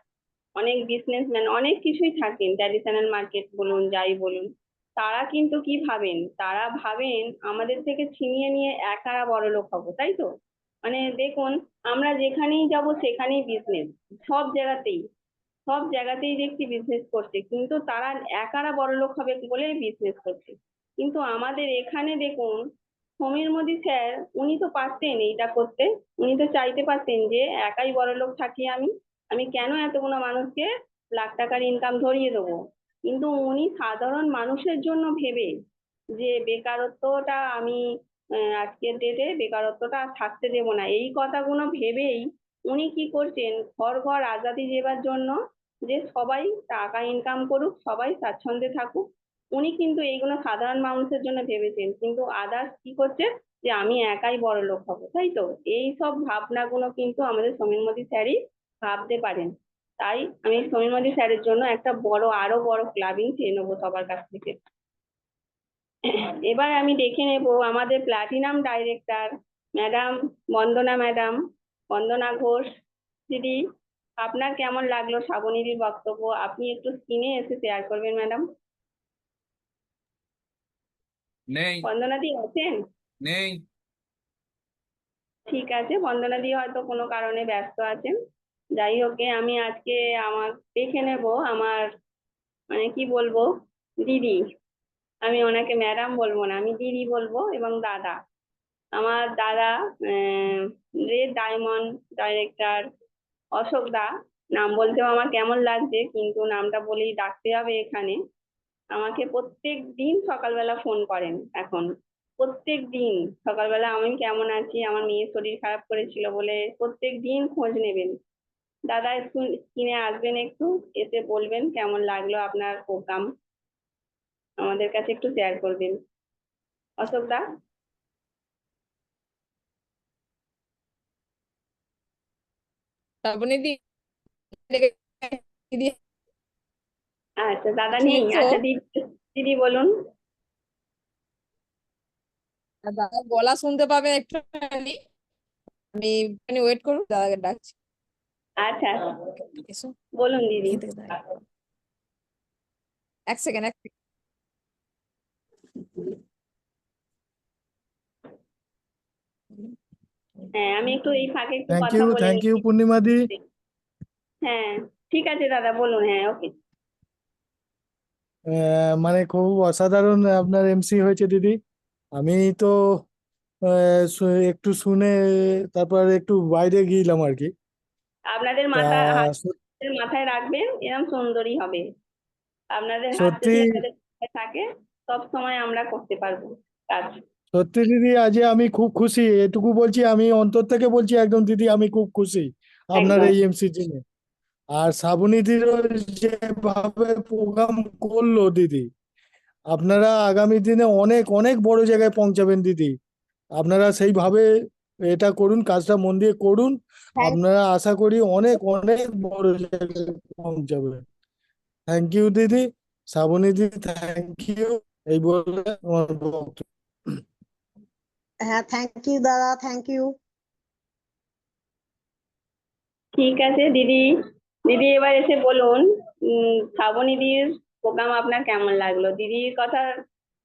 অনেক বিজনেসম্যান, অনেক কিছুই থাকেন, ট্র্যাডিশনাল মার্কেট বলুন যাই বলুন। তারা কিন্তু কি ভাবেন, তারা ভাবেন আমাদের থেকে ছিনিয়ে নিয়ে একারা বড় লোক হবো, তাই তো? মানে দেখুন, আমরা যেখানেই যাব সেখানেই বিজনেস, সব জায়গাতেই সব জায়গাতেই দেখছি বিজনেস করছে, কিন্তু তারা একারা বড়লোক হবে বলেই বিজনেস করছে। কিন্তু আমাদের এখানে দেখুন, সমীর মোদি স্যার, উনি তো পারতেন এইটা করতে, উনি তো চাইতে পারতেন যে একাই বড়লোক থাকি আমি, আমি কেন এতগুলো মানুষকে লাখ টাকার ইনকাম ধরিয়ে দেবো। কিন্তু উনি সাধারণ মানুষের জন্য ভেবে, যে বেকারত্বটা আমি আজকের ডেটে বেকারত্বটা আর থাকতে দেবো না, এই কথাগুলো ভেবেই উনি কি করছেন, ঘর ঘর আজাদি দেবার জন্য, যে সবাই টাকা ইনকাম করুক, সবাই স্বাচ্ছন্দ্যে থাকুক। উনি কিন্তু এইগুলো সাধারণ মানুষের জন্য ভেবেছেন, কিন্তু আদার্স কি করছে, যে আমি একাই বড় লোক হবো, তাই তো? এই সব ভাবনাগুলো কিন্তু আমাদের সমীর মোদি স্যারই ভাবতে পারেন। তাই আমি সমীর মোদি স্যারের জন্য একটা আরো বড় ক্লাবিং চেয়ে নেবো সবার কাছ থেকে। এবার আমি দেখে নেব আমাদের প্লাটিনাম ডাইরেক্টর ম্যাডাম বন্দনা ম্যাডাম, বন্দনা ঘোষ দিদি, আপনার কেমন লাগলো শ্রাবণীদির বক্তব্য? আপনি একটু স্ক্রিনে এসে শেয়ার করবেন ম্যাডাম। নেই, বন্দনা দি আছেন? নেই। ঠিক আছে, বন্দনা দি হয়তো কোনো কারণে ব্যস্ত আছেন। যাই হোক, আমি আজকে আমার দেখে নেব আমার, মানে কি বলবো, দিদি, আমি ওনাকে ম্যাডাম বলবো না, আমি দিদি বলবো, এবং দাদা, আমার দাদা রেড ডায়মন্ড ডাইরেক্টর অশোক দা। নাম বলতেও আমার কেমন লাগছে, কিন্তু নামটা বলেই ডাকতে হবে এখানে। আমাকে প্রত্যেক দিন সকালবেলা ফোন করেন, এখন প্রত্যেক দিন সকালবেলা আমি কেমন আছি, আমার মেয়ের শরীর খারাপ করেছিল বলে প্রত্যেক দিন খোঁজ নেবেন। দাদা একটু স্ক্রিনে আসবেন, একটু এসে বলবেন কেমন লাগলো আপনার প্রোগ্রাম, আমাদের কাছে একটু শেয়ার করবেন। অশোক দা। শ্রাবণী দিদি আচ্ছা দাদা নেই, শুনছো? আচ্ছা দিদি, দিদি বলুন। আর দাদার গলা শুনতে পাবে একটুখানি, আমি ওয়েট করুন, দাদাকে ডাকছি। আচ্ছা আচ্ছা, এসো, বলুন দিদি। খেতে দাও। এক সেকেন্ড, হ্যাঁ আমি একটু এই ফাঁকে একটু থ্যাংক কথা ইউ, বলে থ্যাংক ইউ নিচ্ছি। পূর্ণিমাদি। হ্যাঁ ঠিক আছে দাদা, বলুন। হ্যাঁ ওকে। মানে খুব অসাধারণ আপনার এমসি হয়েছে দিদি। আমি তো একটু শুনে তারপর একটু বাইরে গিয়েছিলাম আর কি। আপনাদের তা হাত সত- মাথায় রাখবেন, এরকম সুন্দরী হবে। আপনাদের হাত সত্যি যদি আমাদের মাথায় থাকে, সব সময় আমরা করতে পারবো কাজ। সত্যি দিদি, আজ আমি খুব খুশি, এটুকু বলছি, আমি অন্তর থেকে বলছি একদম দিদি, আমি খুব খুশি আপনার একদম। এই এমসির জন্য। আর শ্রাবণীদিরও যেভাবে প্রোগ্রাম করলো দিদি, আপনারা আগামী দিনে অনেক অনেক বড় জায়গায় পৌঁছাবেন দিদি। আপনারা সেইভাবে এটা করুন, কাজটা মন দিয়ে করুন। থ্যাংক আপনারা আশা করি অনেক অনেক বড় জায়গায় পৌঁছাবেন। থ্যাংক ইউ দিদি, শ্রাবণী দিদি, থ্যাংক ইউ। এই বলে আমার বক্তব্য। হ্যাঁ, থ্যাংক ইউ দাদা, থ্যাংক ইউ। ঠিক আছে দিদি, দিদি এবার এসে বলুন, শ্রাবণীদির প্রোগ্রাম আপনার কেমন লাগলো? দিদির কথা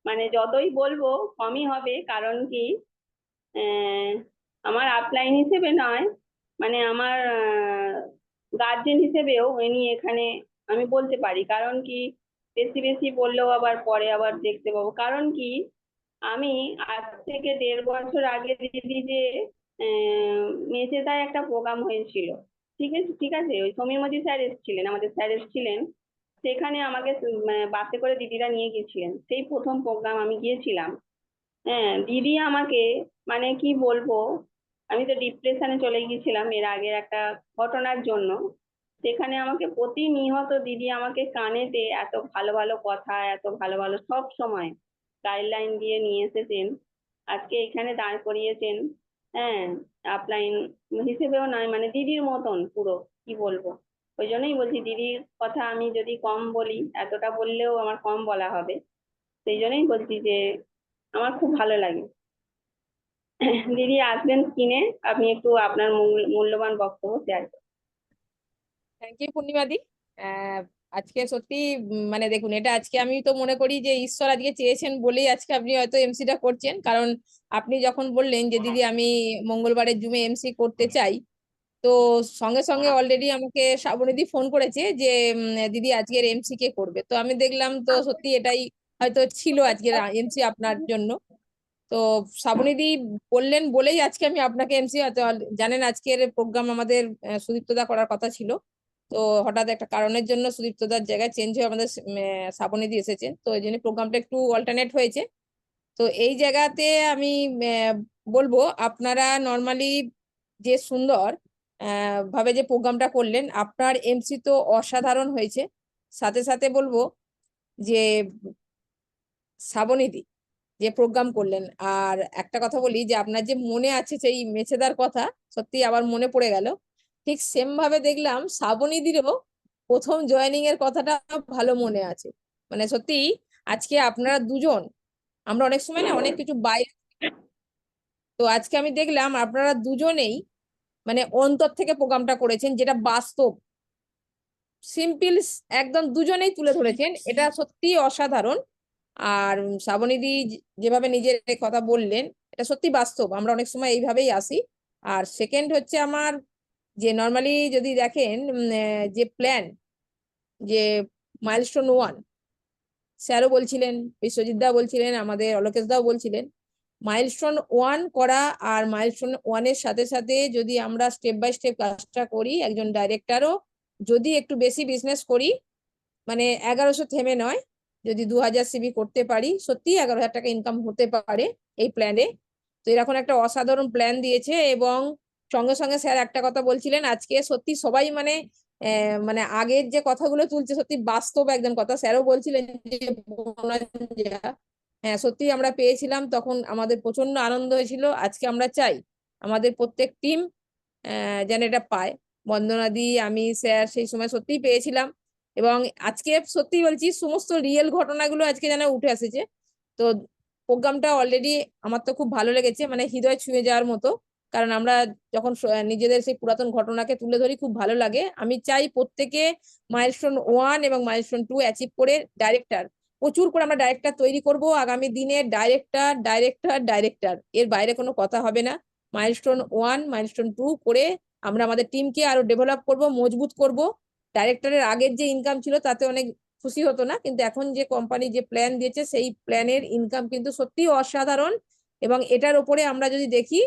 মানে যতই বলবো কমই হবে, কারণ কি আহ, আমার আপলাইন হিসেবে নয়, মানে আমার গার্জেন হিসেবেও ইনি এখানে আমি বলতে পারি। কারণ কি, বেশি বেশি বললেও আবার পরে আবার দেখতে পাবো। কারণ কি, আমি আজ থেকে 1.5 বছর আগে দিদি যে মেচেদায় একটা প্রোগ্রাম হয়েছিল, ঠিক আছে ঠিক আছে, ওই সমীর মোদী স্যার এসেছিলেন, আমাদের স্যার এসেছিলেন, সেখানে আমাকে বাসে করে দিদিরা নিয়ে গেছিলেন। সেই প্রথম প্রোগ্রাম আমি গিয়েছিলাম। হ্যাঁ দিদি আমাকে, মানে কি বলবো, আমি তো ডিপ্রেশনে চলে গিয়েছিলাম এর আগের একটা ঘটনার জন্য। সেখানে আমাকে প্রতিনিয়ত দিদি আমাকে কানেতে এত ভালো ভালো কথা, এত ভালো ভালো সব সময় গাইডলাইন দিয়ে নিয়ে এসেছেন। আজকে এখানে দাঁড় করিয়েছেন। হ্যাঁ, আপলাইন হিসেবেও নয়, মানে দিদির মতন পুরো, কি বলবো। ওই জন্যই বলছি দিদির কথা আমি যদি কম বলি, এতটা বললেও আমার কম বলা হবে। সেই জন্যই বলছি যে আমার খুব ভালো লাগে। দিদি আসবেন স্ক্রিনে, আপনি একটু আপনার মূল্যবান বক্তব্য শেয়ার করুন। থ্যাংক ইউ পূর্ণিমাদি। আজকে সত্যি মানে দেখুন, এটা আজকে আমি তো মনে করি যে ঈশ্বর আজকে চেয়েছেন বলেই আজকে আপনি হয়তো এমসিটা করছেন। কারণ আপনি যখন বললেন যে দিদি আমি মঙ্গলবারের জুমে এমসি করতে চাই, তো সঙ্গে সঙ্গে অলরেডি আমাকে শ্রাবণীদি ফোন করেছে যে দিদি আজকের এমসি কে করবে। তো আমি দেখলাম তো সত্যি এটাই হয়তো ছিল আজকের এমসি আপনার জন্য। তো শ্রাবণীদি বললেন বলেই আজকে আমি আপনাকে এমসি, জানেন আজকের প্রোগ্রাম আমাদের সুদীপ্তদা করার কথা ছিল। তো হঠাৎ একটা কারণের জন্য সুদীপ্তদার জায়গায় চেঞ্জ হয়ে আমাদের শ্রাবণীদি এসেছেন, তো এই জন্য প্রোগ্রামটা একটু অল্টারনেট হয়েছে। তো এই জায়গাতে আমি বলবো, আপনারা নর্মালি যে সুন্দর ভাবে যে প্রোগ্রামটা করলেন, আপনার এমসি তো অসাধারণ হয়েছে। সাথে সাথে বলবো যে শ্রাবণীদি যে প্রোগ্রাম করলেন, আর একটা কথা বলি যে আপনার যে মনে আছে সেই মেছেদার কথা, সত্যি আবার মনে পড়ে গেল। ঠিক সেম ভাবে দেখলাম শ্রাবণীদিরও প্রথম জয়েনিং এর কথাটা ভালো মনে আছে। মানে সত্যি আজকে আপনারা দুজন, আমরা অনেক সময় না অনেক কিছু বাইরে, তো আজকে আমি দেখলাম আপনারা দুজনেই মানে অন্তর থেকে প্রোগ্রামটা করেছেন, যেটা বাস্তব সিম্পল একদম দুজনেই তুলে ধরেছেন, এটা সত্যি অসাধারণ। আর শ্রাবণীদি যেভাবে নিজের কথা বললেন, এটা সত্যি বাস্তব, আমরা অনেক সময় এইভাবেই আসি। আর সেকেন্ড হচ্ছে আমার, যে নর্মালি যদি দেখেন যে প্ল্যান, যে মাইলস্টোন 1 স্যারও বলছিলেন, বিশ্বজিৎ দা বলছিলেন, আমাদের অলোকেশ দাও বলছিলেন, মাইলস্টোন 1 করা, আর মাইলস্টোন 1 এর সাথে সাথে যদি আমরা স্টেপ বাই স্টেপ কাজটা করি, একজন ডাইরেক্টরও যদি একটু বেশি বিজনেস করি, মানে 1100 থেমে নয়, যদি 2000 সিবি করতে পারি, সত্যি 11,000 টাকা ইনকাম হতে পারে এই প্ল্যানে। তো এরকম একটা অসাধারণ প্ল্যান দিয়েছে। এবং সঙ্গে সঙ্গে স্যার একটা কথা বলছিলেন, আজকে সত্যি সবাই মানে মানে আগের যে কথাগুলো তুলছে সত্যি বাস্তব একদম কথা। স্যারও বলছিলেন যে বোনাঞ্জা, হ্যাঁ সত্যি আমরা পেয়েছিলাম, তখন আমাদের প্রচন্ড আনন্দ হয়েছিল। আজকে আমরা চাই আমাদের প্রত্যেক টিম যেন এটা পায়। বন্দনাদি, আমি, স্যার সেই সময় সত্যিই পেয়েছিলাম। এবং আজকে সত্যি বলছি সমস্ত রিয়েল ঘটনাগুলো আজকে যেন উঠে এসেছে। তো প্রোগ্রামটা অলরেডি আমার তো খুব ভালো লেগেছে, মানে হৃদয় ছুঁয়ে যাওয়ার মতো। কারণ আমরা যখন নিজেদের সেই পুরাতন ঘটনাকে তুলে ধরি খুব ভালো লাগে। আমি চাই প্রত্যেকে মাইলস্টোন 1 এবং মাইলস্টোন 2 অ্যাচিভ করে ডাইরেক্টর, প্রচুর করে আমরা ডাইরেক্টর তৈরি করব আগামী দিনে। ডাইরেক্টর ডাইরেক্টর ডাইরেক্টর, এর বাইরে কোনো কথা হবে না। মাইলস্টোন 1 মাইলস্টোন 2 করে আমরা আমাদের টিমকে আরো ডেভেলপ করব, মজবুত করব। ডাইরেক্টরের আগের যে ইনকাম ছিল তাতে অনেক খুশি হতো না, কিন্তু এখন যে কোম্পানি যে প্ল্যান দিয়েছে সেই প্ল্যানের ইনকাম কিন্তু সত্যি অসাধারণ। এবং এটার উপরে আমরা যদি দেখি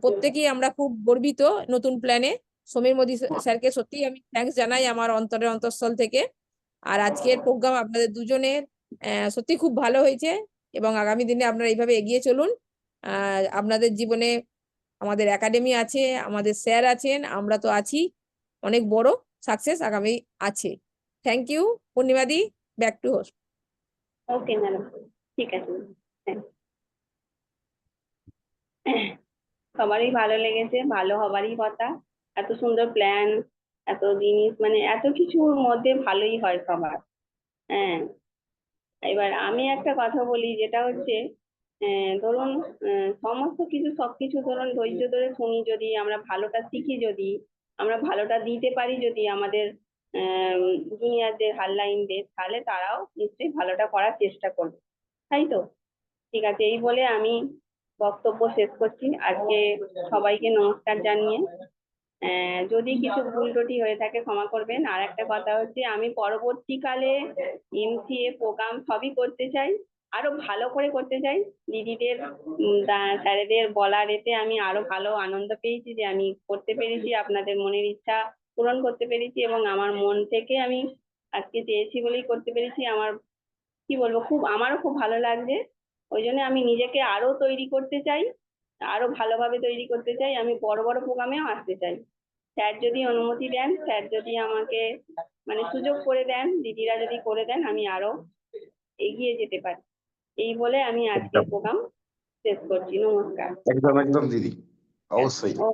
প্রত্যেকেই আমরা খুব গর্বিত নতুন প্ল্যানে। সমীর মোদী স্যারকে সত্যি আমি থ্যাঙ্কস জানাই আমার অন্তরের অন্তঃস্থল থেকে। আর আজকের প্রোগ্রাম আপনাদের দুজনের সত্যি খুব ভালো হয়েছে এবং আগামী দিনে আপনারা এইভাবে এগিয়ে চলুন। আপনাদের জীবনে আমাদের একাডেমি আছে, আমাদের স্যার আছেন, আমরা তো আছি। অনেক বড় সাকসেস আগামী আছে। থ্যাংক ইউ পূর্ণিমাদি, back to host. Okay madam, ঠিক আছে। Thanks. সবারই ভালো লেগেছে, ভালো হবারই কথা। এত সুন্দর প্ল্যান, এত জিনিস, মানে এত কিছুর মধ্যে ভালোই হয় সবার। হ্যাঁ, এবার আমি একটা কথা বলি, যেটা হচ্ছে ধরুন সমস্ত কিছু সবকিছু ধরুন ধৈর্য ধরে শুনি, যদি আমরা ভালোটা শিখি, যদি আমরা ভালোটা দিতে পারি, যদি আমাদের জুনিয়রদের হারলাইনদের, তাহলে তারাও নিশ্চয়ই ভালোটা করার চেষ্টা করবে, তাই তো? ঠিক আছে, এই বলে আমি বক্তব্য শেষ করছি আজকে। সবাইকে নমস্কার জানিয়ে, যদি কিছু ভুল ত্রুটি হয়ে থাকে ক্ষমা করবেন। আর একটা কথা হচ্ছে, আমি পরবর্তীকালে এমসিএ প্রোগ্রাম সবই করতে চাই, আরো ভালো করে করতে চাই। দিদিদের স্যারেদের বলার এতে আমি আরো ভালো আনন্দ পেয়েছি যে আমি করতে পেরেছি, আপনাদের মনের ইচ্ছা পূরণ করতে পেরেছি, এবং আমার মন থেকে আমি আজকে চেয়েছি বলেই করতে পেরেছি। আমার কি বলবো, আমারও খুব ভালো লাগছে। ওই জন্য আমি নিজেকে আরো তৈরি করতে চাই, আরো ভালোভাবে তৈরি করতে চাই। আমি বড় বড় প্রোগ্রামেও আসতে চাই। স্যার যদি অনুমতি দেন, স্যার যদি আমাকে মানে সুযোগ করে দেন, দিদিরা যদি করে দেন, আমি আরো এগিয়ে যেতে পারি। এই বলে আমি আজকের প্রোগ্রাম শেষ করছি। নমস্কার। একদম একদম দিদি, অবশ্যই। ও